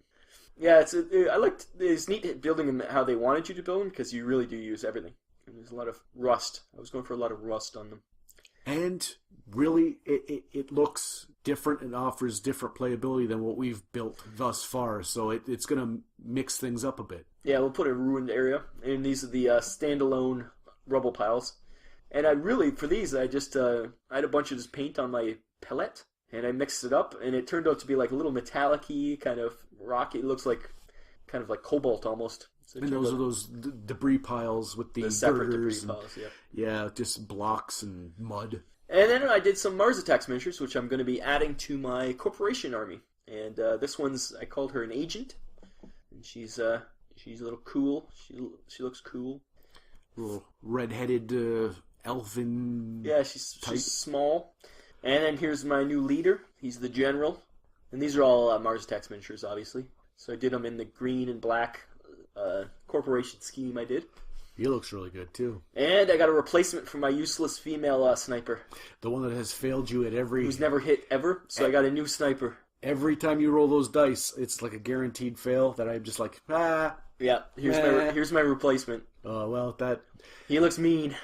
Yeah, it's neat building them how they wanted you to build them, because you really do use everything. And there's a lot of rust. I was going for a lot of rust on them. And really, it looks different and offers different playability than what we've built thus far. So it's going to mix things up a bit. Yeah, we'll put a ruined area, and these are the standalone rubble piles. And I really, for these, I just I had a bunch of this paint on my pellet, and I mixed it up, and it turned out to be like a little metallic-y kind of rocky. It looks like kind of like cobalt almost. So and those are those debris piles with the separate debris girders piles, yeah. Yeah, just blocks and mud. And then I did some Mars Attacks miniatures, which I'm going to be adding to my corporation army. And this one's, I called her an agent, and she's a little cool. She looks cool. Little red-headed elfin. Yeah, she's small. And then here's my new leader. He's the general. And these are all Mars Attacks miniatures, obviously. So I did them in the green and black corporation scheme I did. He looks really good, too. And I got a replacement for my useless female sniper. The one that has failed you at every... Who's never hit ever, so I got a new sniper. Every time you roll those dice, it's like a guaranteed fail that I'm just like, ah. Yeah, here's my replacement. Oh, well, that... He looks mean.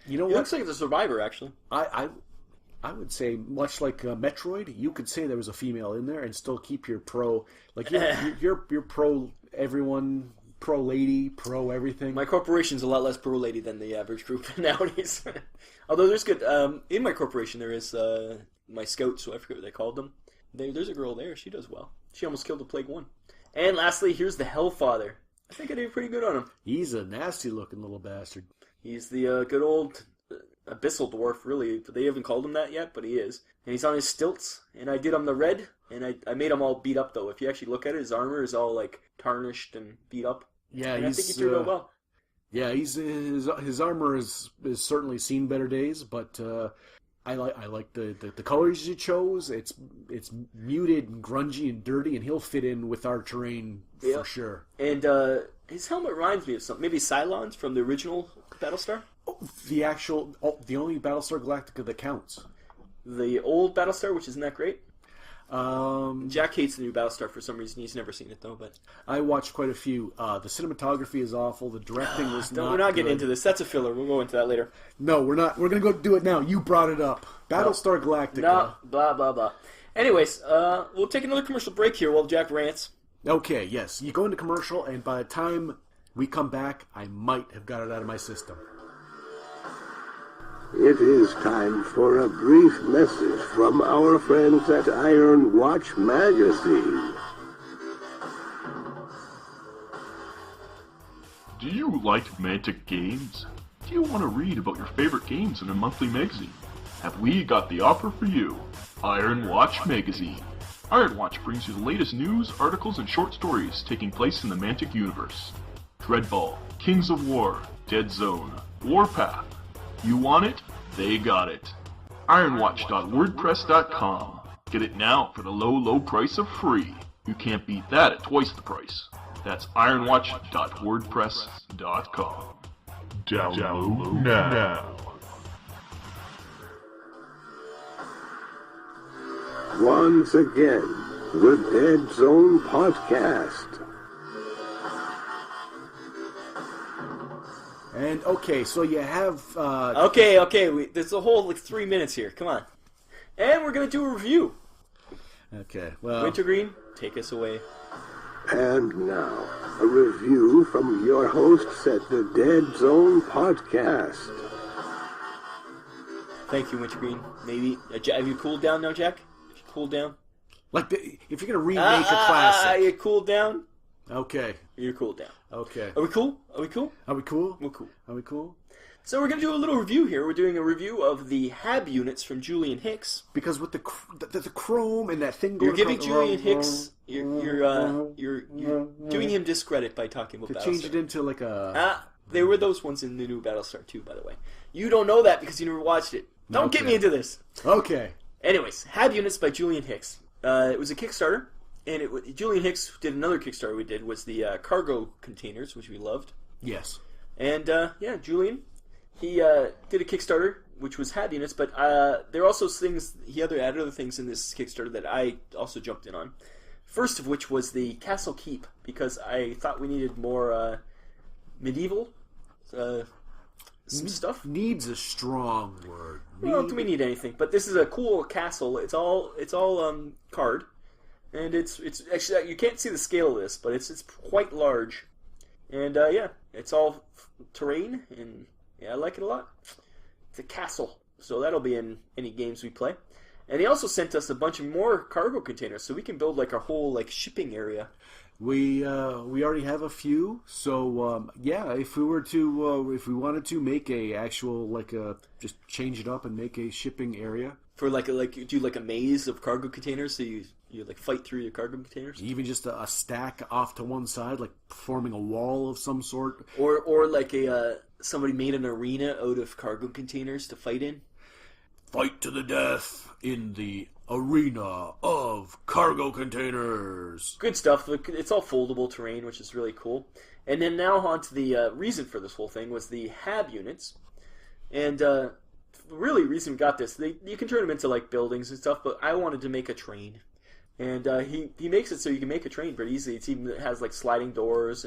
You know He what? looks like the survivor, actually. I would say, much like Metroid, you could say there was a female in there and still keep your pro... Like, you're pro everyone... Pro lady, pro everything. My corporation's a lot less pro lady than the average group nowadays. Although there's good... in my corporation there is my scouts, so I forget what they called them. There's a girl there. She does well. She almost killed the Plague One. And lastly, here's the Helfather. I think I did pretty good on him. He's a nasty-looking little bastard. He's the good old abyssal dwarf, really. They haven't called him that yet, but he is. And he's on his stilts. And I did him the red, and I made him all beat up, though. If you actually look at it, his armor is all, like, tarnished and beat up. Yeah, and I think he turned out well. Yeah, his armor is certainly seen better days, but I like the colors you chose. It's muted and grungy and dirty, and he'll fit in with our terrain for sure. And his helmet reminds me of something. Maybe Cylons from the original Battlestar? The only Battlestar Galactica that counts. The old Battlestar, which isn't that great? Jack hates the new Battlestar for some reason. He's never seen it, though. But I watched quite a few. The cinematography is awful. The directing was not We're not good. getting into this. That's a filler. We'll go into that later. No, we're not. We're going to go do it now. You brought it up. Battlestar Galactica. No, blah, blah, blah. Anyways, we'll take another commercial break here while Jack rants. Okay, yes. You go into commercial, and by the time we come back, I might have got it out of my system. It is time for a brief message from our friends at Iron Watch Magazine. Do you like Mantic games? Do you want to read about your favorite games in a monthly magazine? Have we got the offer for you? Iron Watch Magazine. Iron Watch brings you the latest news, articles, and short stories taking place in the Mantic universe. Dreadball, Kings of War, Deadzone, Warpath. You want it? They got it. Ironwatch.wordpress.com. Get it now for the low, low price of free. You can't beat that at twice the price. That's ironwatch.wordpress.com. Download now. Once again, the Deadzone Podcast. And, okay, so you have... Okay, there's a whole, 3 minutes here. Come on. And we're going to do a review. Okay, well... Wintergreen, take us away. And now, a review from your hosts at the Deadzone Podcast. Thank you, Wintergreen. Maybe... have you cooled down now, Jack? Have you cooled down? Like, if you're going to remake a classic... you cooled down? Okay. You're cooled down. Okay. Are we cool? Are we cool? Are we cool? We're cool. Are we cool? So we're going to do a little review here. We're doing a review of the HAB units from Julian Hicks. Because with the chrome and that thing going... You're giving Julian Hicks... You're doing him discredit by talking about Battlestar. To change it into like a... There were those ones in the new Battlestar too, by the way. You don't know that because you never watched it. Don't get me into this. Okay. Anyways, HAB units by Julian Hicks. It was a Kickstarter. And Julian Hicks did another Kickstarter we did, was the cargo containers, which we loved. Yes. And, Julian, he did a Kickstarter, which was HAB units, but there are also things, he added other things in this Kickstarter that I also jumped in on. First of which was the Castle Keep, because I thought we needed more medieval some stuff. Needs a strong word. Well, do we need anything? But this is a cool castle. It's all card, and it's actually, you can't see the scale of this, but it's quite large, and yeah, it's all terrain, and yeah, I like it a lot. It's a castle, so that'll be in any games we play. And he also sent us a bunch of more cargo containers, so we can build like a whole like shipping area. We already have a few, so yeah. If we wanted to make a actual just change it up and make a shipping area For like do like a maze of cargo containers, so you like fight through your cargo containers, even just a stack off to one side, like forming a wall of some sort, or like somebody made an arena out of cargo containers to fight in. Fight to the death in the arena of cargo containers. Good stuff. It's all foldable terrain, which is really cool. And then now on to the reason for this whole thing was the HAB units. And really, reason we got this, you can turn them into like buildings and stuff, but I wanted to make a train. And he makes it so you can make a train pretty easily. It has like sliding doors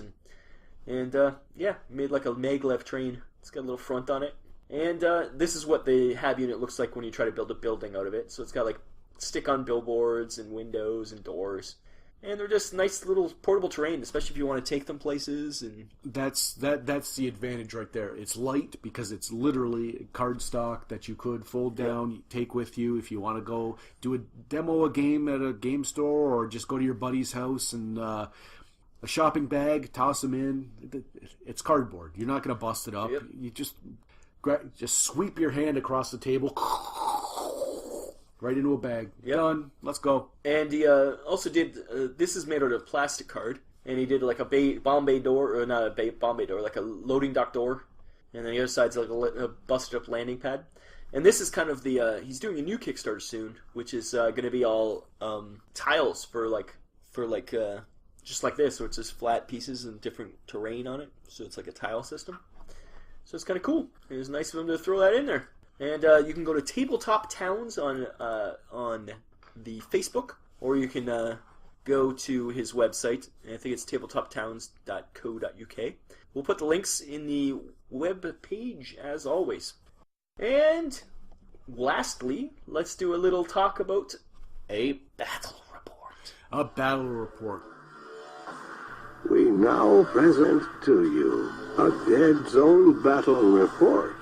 and yeah, made like a maglev train. It's got a little front on it. And this is what the HAB unit looks like when you try to build a building out of it. So it's got like stick-on billboards and windows and doors. And they're just nice little portable terrain, especially if you want to take them places. And that's the advantage right there. It's light because it's literally cardstock that you could fold down, take with you if you want to go do a game at a game store, or just go to your buddy's house and a shopping bag, toss them in. It's cardboard. You're not going to bust it up. Yep. You just sweep your hand across the table, right into a bag. Yep. Done. Let's go. And he also did, this is made out of plastic card, and he did like a bomb bay door, or not a bomb bay door, like a loading dock door, and then the other side's like a busted up landing pad. And this is kind of the, he's doing a new Kickstarter soon, which is going to be all tiles for just like this, so it's just flat pieces and different terrain on it, so it's like a tile system. So it's kind of cool. It was nice of him to throw that in there. And you can go to Tabletop Towns on the Facebook, or you can go to his website. I think it's tabletoptowns.co.uk. We'll put the links in the web page as always. And lastly, let's do a little talk about a battle report. A battle report. We now present to you a Deadzone battle report.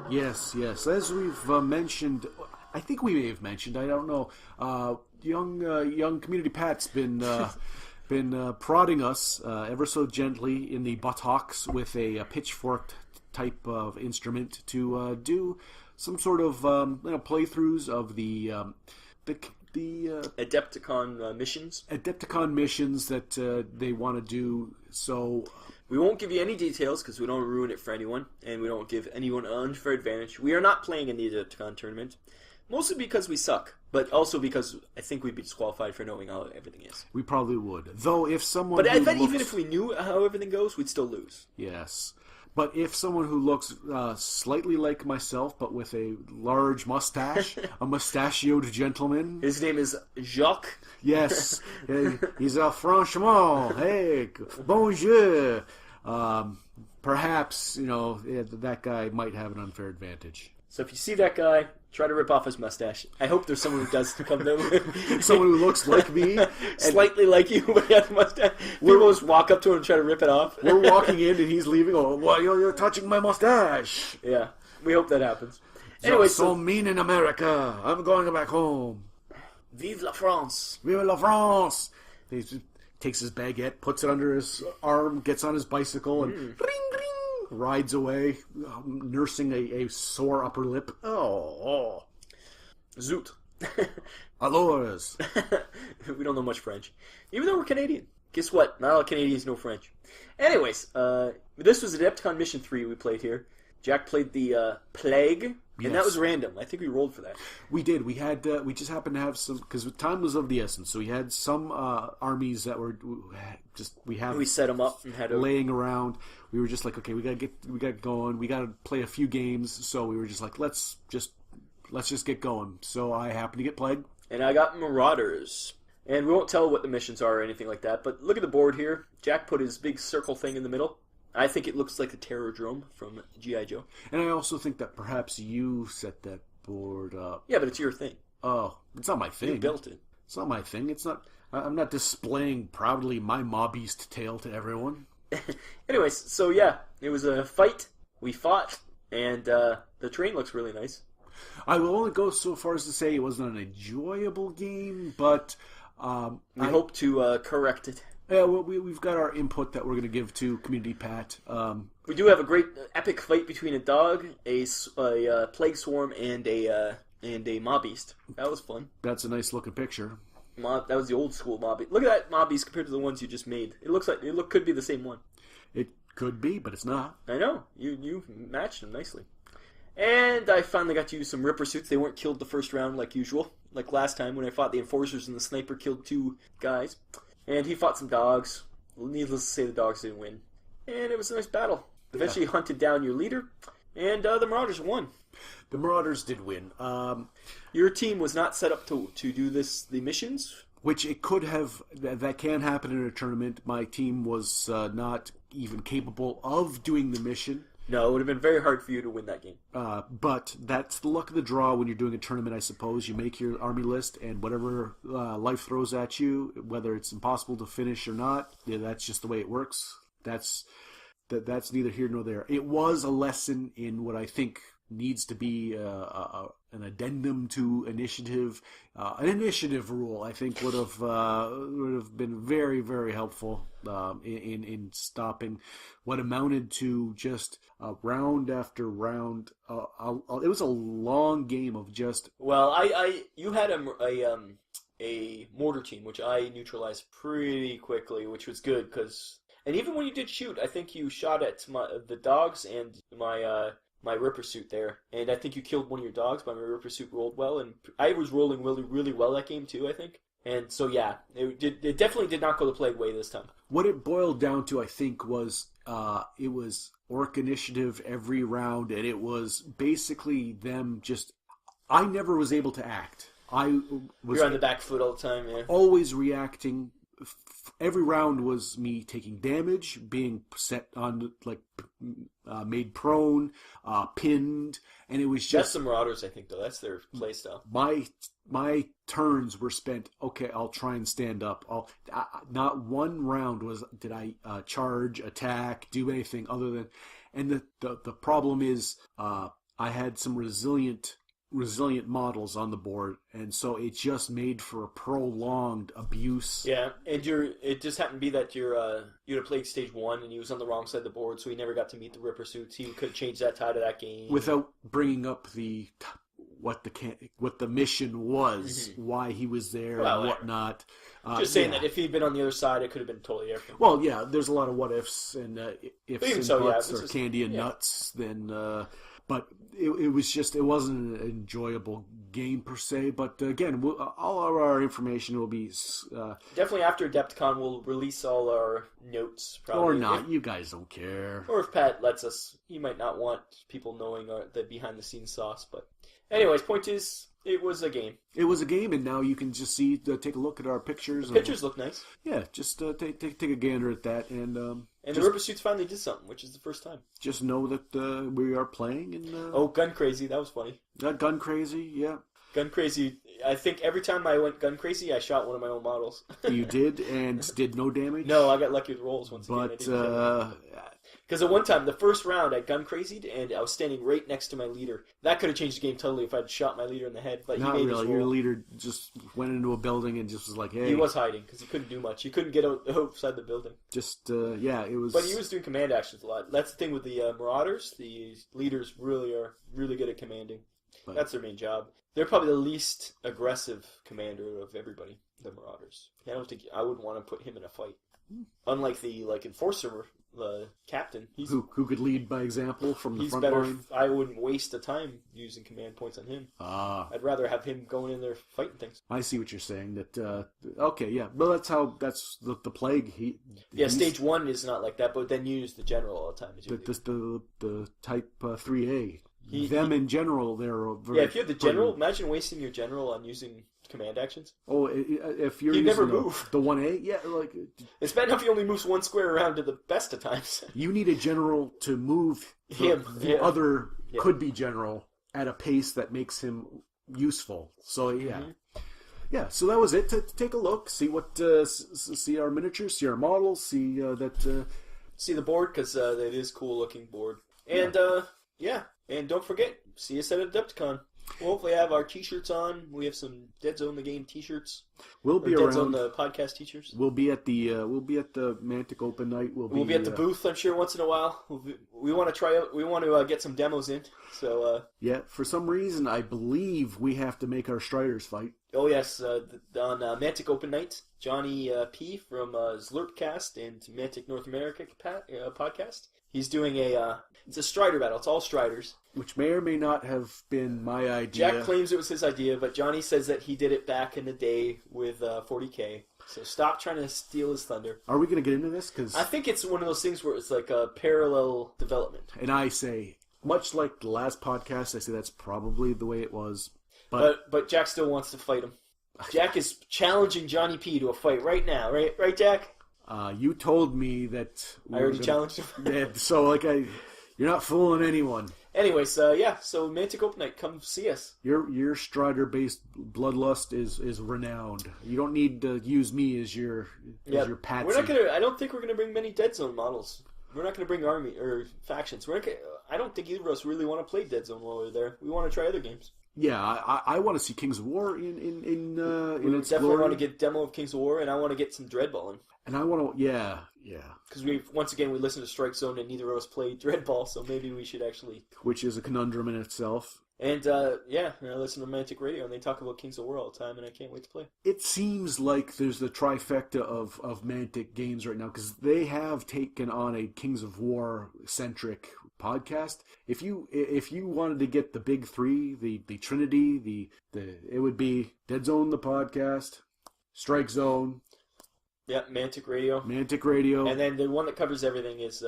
Yes. As we've mentioned, I think we may have mentioned, I don't know, young Community Pat's been prodding us ever so gently in the buttocks with a pitchfork type of instrument to do some sort of playthroughs of the Adepticon missions. Adepticon missions that they want to do. So we won't give you any details because we don't ruin it for anyone, and we don't give anyone an unfair advantage. We are not playing in the Adepticon tournament, mostly because we suck, but also because I think we'd be disqualified for knowing how everything is. We probably would. Though if someone But I bet even if we knew how everything goes, we'd still lose. Yes. But if someone who looks slightly like myself, but with a large mustache, a mustachioed gentleman. His name is Jacques. Yes. He's a franchement. Hey, bonjour. Perhaps, that guy might have an unfair advantage. So if you see that guy, try to rip off his mustache. I hope there's someone who does come to someone who looks like me. Slightly like you, but he has a mustache. People just walk up to him and try to rip it off. We're walking in and he's leaving. Oh, well, you're touching my mustache. Yeah, we hope that happens. Anyway, so mean in America. I'm going back home. Vive la France. Vive la France. He takes his baguette, puts it under his arm, gets on his bicycle, and ring, ring, rides away, nursing a sore upper lip. Oh. Zoot. Alors. We don't know much French. Even though we're Canadian. Guess what? Not all Canadians know French. Anyways, this was Adepticon Mission 3 we played here. Jack played the Plague, and that was random. I think we rolled for that. We did. We had. We just happened to have some, because time was of the essence. So we had some armies that were we set them up and had laying around. We were just like, okay, we got going. We got to play a few games. So we were just like, let's just get going. So I happened to get Plague, and I got Marauders. And we won't tell what the missions are or anything like that. But look at the board here. Jack put his big circle thing in the middle. I think it looks like the Terrordrome from G.I. Joe. And I also think that perhaps you set that board up. Yeah, but it's your thing. Oh, it's not my thing. You built it. It's not my thing. It's not. I'm not displaying proudly my Mobbeast tail to everyone. Anyways, so yeah, it was a fight. We fought, and the terrain looks really nice. I will only go so far as to say it wasn't an enjoyable game, but we hope to correct it. Yeah, well, we've got our input that we're going to give to Community Pat. We do have a great epic fight between a dog, a plague swarm, and a Mobbeast. That was fun. That's a nice looking picture. That was the old school Mobbeast. Look at that Mobbeast compared to the ones you just made. It looks like could be the same one. It could be, but it's not. I know. You matched them nicely. And I finally got to use some Ripper suits. They weren't killed the first round like usual. Like last time when I fought the Enforcers and the Sniper killed 2 guys. And he fought some dogs. Needless to say, the dogs didn't win. And it was a nice battle. Eventually hunted down your leader. And the Marauders won. The Marauders did win. Your team was not set up to do the missions. Which it could have, that can happen in a tournament. My team was not even capable of doing the mission. No, it would have been very hard for you to win that game. But that's the luck of the draw when you're doing a tournament, I suppose. You make your army list, and whatever life throws at you, whether it's impossible to finish or not, that's just the way it works. That's neither here nor there. It was a lesson in what I think needs to be an addendum to initiative. An initiative rule, I think, would have been very, very helpful in stopping what amounted to just round after round. It was a long game of just. Well, you had a mortar team, which I neutralized pretty quickly, which was good because. And even when you did shoot, I think you shot at the dogs and my Ripper suit there, and I think you killed one of your dogs, but my Ripper suit rolled well, and I was rolling really, really well that game too, I think. And so yeah, it definitely did not go the Plague way this time. What it boiled down to, I think, was it was Orc initiative every round, and it was basically them just. I never was able to act. You're on the back foot all the time, yeah. Always reacting. Every round was me taking damage, being set on, made prone, pinned, and it was just... That's the Marauders, I think, though. That's their playstyle. My turns were spent, okay, I'll try and stand up. Not one round did I charge, attack, do anything other than... And the problem is, I had some resilient models on the board, and so it just made for a prolonged abuse. Yeah, and it just happened to be that you had played stage 1 and he was on the wrong side of the board, so he never got to meet the Ripper suits. He could change that tide of that game without bringing up what the mission was, why he was there, and whatnot. Just saying that if he'd been on the other side, it could have been totally different. Well, yeah, there's a lot of what ifs and ifs and buts or candy and nuts. Then. But it wasn't an enjoyable game per se. But again, all of our information will be... Definitely after Adepticon, we'll release all our notes. Probably. Or not. You guys don't care. Or if Pat lets us. He might not want people knowing the behind-the-scenes sauce. But anyways, point is, it was a game. It was a game, and now you can just take a look at our pictures. The pictures look nice. Yeah, just take a gander at that. And the Ripper suits finally did something, which is the first time. Just know that we are playing. And Gun Crazy, that was funny. Gun Crazy, yeah. Gun Crazy, I think every time I went Gun Crazy, I shot one of my own models. You did, and did no damage? No, I got lucky with rolls once again. But, because at one time, the first round, I gun crazied, and I was standing right next to my leader. That could have changed the game totally if I'd shot my leader in the head. But not he made really. Your leader just went into a building and just was like, "Hey." He was hiding because he couldn't do much. He couldn't get outside the building. Just it was. But he was doing command actions a lot. That's the thing with the Marauders. The leaders really are really good at commanding. But that's their main job. They're probably the least aggressive commander of everybody. The Marauders. I wouldn't want to put him in a fight. Unlike the Enforcer. The captain, who could lead by example from the front better. line. I wouldn't waste the time using command points on him. I'd rather have him going in there fighting things. I see what you're saying. That okay, yeah, but that's the plague. Stage 1 is not like that, but then you use the general all the time. The type 3A. Them in general, they're very, if you have the general, imagine wasting your general on using command actions. Oh, if you're You using never move. the 1A, yeah, like It's bad enough he only moves one square around to the best of times. you need a general to move the other could-be general at a pace that makes him useful. So yeah. Yeah, so that was it. To take a look, see what, see our miniatures, see our models, see that. See the board, because it is cool looking board. And and don't forget, see us at Adepticon. We'll hopefully have our t-shirts on. We have some Deadzone the Game t-shirts. We'll be around. Deadzone the Podcast t-shirts. We'll be at the Mantic Open Night. We'll be at the booth, I'm sure, once in a while. We want to try out. We want to get some demos in. So yeah, for some reason, I believe we have to make our Striders fight. Oh yes, on Mantic Open Night, Johnny P from Slurpcast and Mantic North America podcast. He's doing it's a Strider battle. It's all Striders. Which may or may not have been my idea. Jack claims it was his idea, but Johnny says that he did it back in the day with 40K. So stop trying to steal his thunder. Are we going to get into this? Cause... I think it's one of those things where it's like a parallel development. And I say, much like the last podcast, I say that's probably the way it was. But Jack still wants to fight him. Jack is challenging Johnny P to a fight right now, right, Jack? You told me that I already challenged him. Yeah, so you're not fooling anyone. Anyways, so Mantic Open Night, come see us. Your Strider-based bloodlust is renowned. You don't need to use me as your patsy. I don't think we're gonna bring many Deadzone models. We're not gonna bring army or factions. I don't think either of us really want to play Deadzone while we're there. We want to try other games. Yeah, I want to see Kings of War in we its definitely glory. want to get demo of Kings of War, and I want to get some Dreadball in. And I want to, yeah. Because we listened to Strike Zone, and neither of us played Dreadball, so maybe we should actually. Which is a conundrum in itself. And I listen to Romantic Radio, and they talk about Kings of War all the time, and I can't wait to play. It seems like there's the trifecta of Mantic games right now, because they have taken on a Kings of War centric podcast. If you wanted to get the big three, the Trinity, it would be Deadzone the Podcast, Strike Zone. Yeah, Mantic Radio. And then the one that covers everything is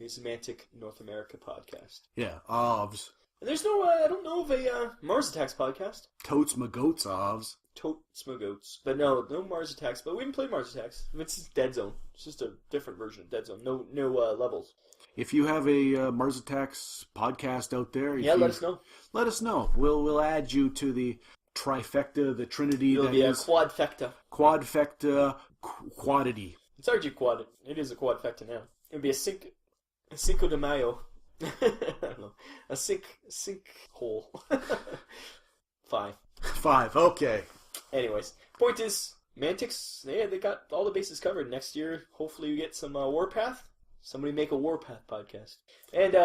Mantic North America Podcast. Yeah, OVS. And there's no, I don't know of a Mars Attacks podcast. Totes my goats, OVS. Totes my goats. But no Mars Attacks. But we haven't played Mars Attacks. It's Deadzone. It's just a different version of Deadzone. No levels. If you have a Mars Attacks podcast out there, let us know. Let us know. We'll add you to the trifecta, the Trinity. It'll be a quadfecta. Quadfecta, quadity. It's already quad. It is a quadfecta now. It'll be a Cinco de Mayo. I don't know. A sink hole. 5. Okay. Anyways, point is, Mantics, they got all the bases covered. Next year, hopefully we get some Warpath. Somebody make a Warpath podcast. And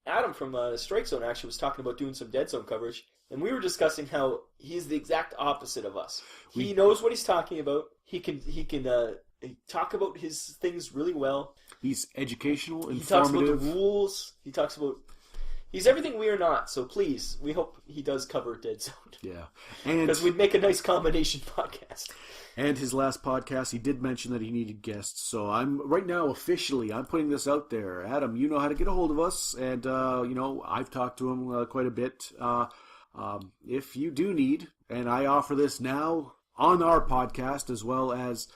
Adam from Strike Zone actually was talking about doing some Deadzone coverage. And we were discussing how he's the exact opposite of us. He knows what he's talking about. He can talk about his things really well. He's educational, informative. He talks about the rules. He's everything we are not. So please, we hope he does cover Deadzone. Yeah, because we'd make a nice combination podcast. And his last podcast, he did mention that he needed guests. So I'm putting this out there. Adam, you know how to get a hold of us, and I've talked to him quite a bit. If you do need, and I offer this now on our podcast as well as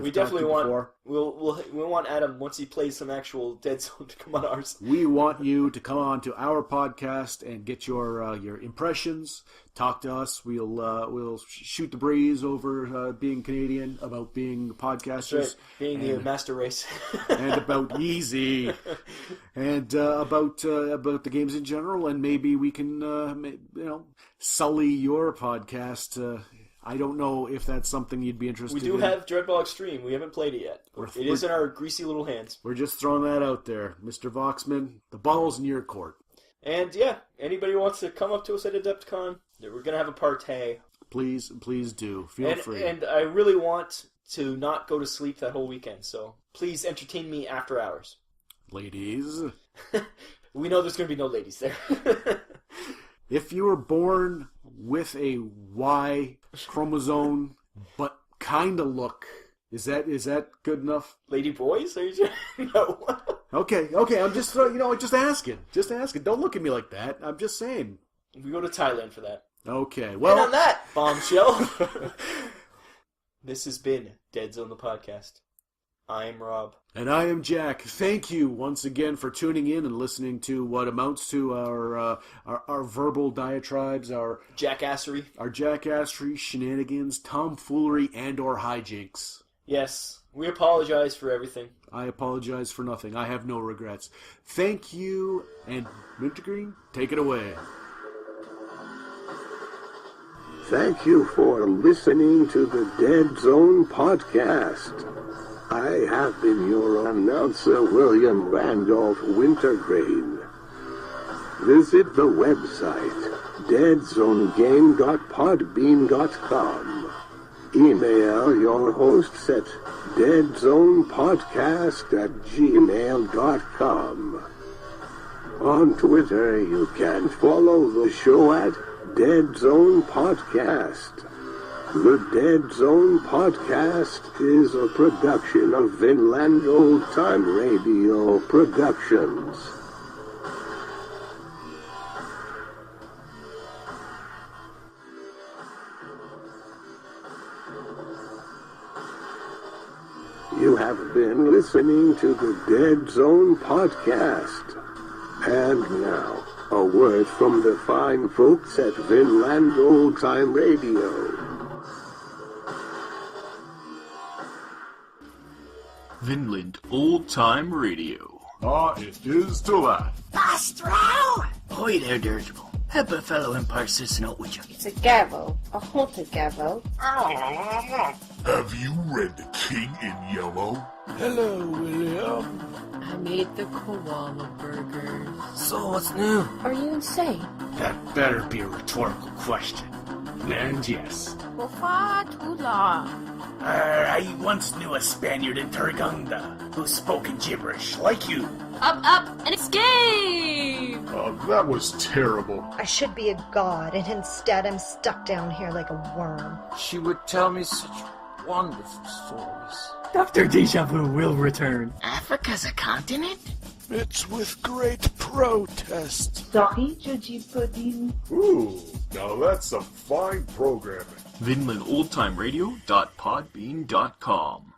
we definitely want. We'll want Adam, once he plays some actual Deadzone, to come on ours. We want you to come on to our podcast and get your impressions. Talk to us. We'll shoot the breeze over being Canadian, about being podcasters, right. Being the master race, and about easy, and about the games in general, and maybe we can sully your podcast. I don't know if that's something you'd be interested in. We do have Dreadball Extreme. We haven't played it yet. It is in our greasy little hands. We're just throwing that out there. Mr. Voxman, the ball's in your court. And yeah, anybody who wants to come up to us at Adepticon, we're going to have a party. Please do. Feel free. And I really want to not go to sleep that whole weekend, so please entertain me after hours. Ladies. We know there's going to be no ladies there. If you were born with a Y chromosome, but kind of look, is that good enough? Lady boys? No. Okay. I'm just asking. Don't look at me like that. I'm just saying. We go to Thailand for that. Okay, well... And on that bombshell, this has been Deadzone the Podcast. I'm Rob. And I am Jack. Thank you once again for tuning in and listening to what amounts to our verbal diatribes, our jackassery, shenanigans, tomfoolery, and or hijinks. Yes, we apologize for everything. I apologize for nothing. I have no regrets. Thank you, and Wintergreen, take it away. Thank you for listening to the Deadzone Podcast. I have been your announcer, William Randolph Wintergreen. Visit the website, deadzonegame.podbean.com. Email your hosts at deadzonepodcast@gmail.com. On Twitter, you can follow the show at Deadzone Podcast. The Deadzone Podcast is a production of Vinland Old Time Radio Productions. You have been listening to the Deadzone Podcast. And now, a word from the fine folks at Vinland Old Time Radio. Vinland Old Time Radio. It is to laugh. Bastrow! Ahoy there, Dirigible. Help a fellow in persistent out with you. It's a gavel, a haunted gavel. Have you read The King in Yellow? Hello, William. I made the koala burgers. So, what's new? Are you insane? That better be a rhetorical question. And yes. For far too long. I once knew a Spaniard in Tarragona who spoke in gibberish like you. Up, and escape! That was terrible. I should be a god, and instead I'm stuck down here like a worm. She would tell me such wonderful stories. Dr. Deja Vu will return. Africa's a continent? It's with great protest. Sorry, Judgy Pudding. Ooh, now that's some fine programming. VinlandOldTimeRadio.podbean.com.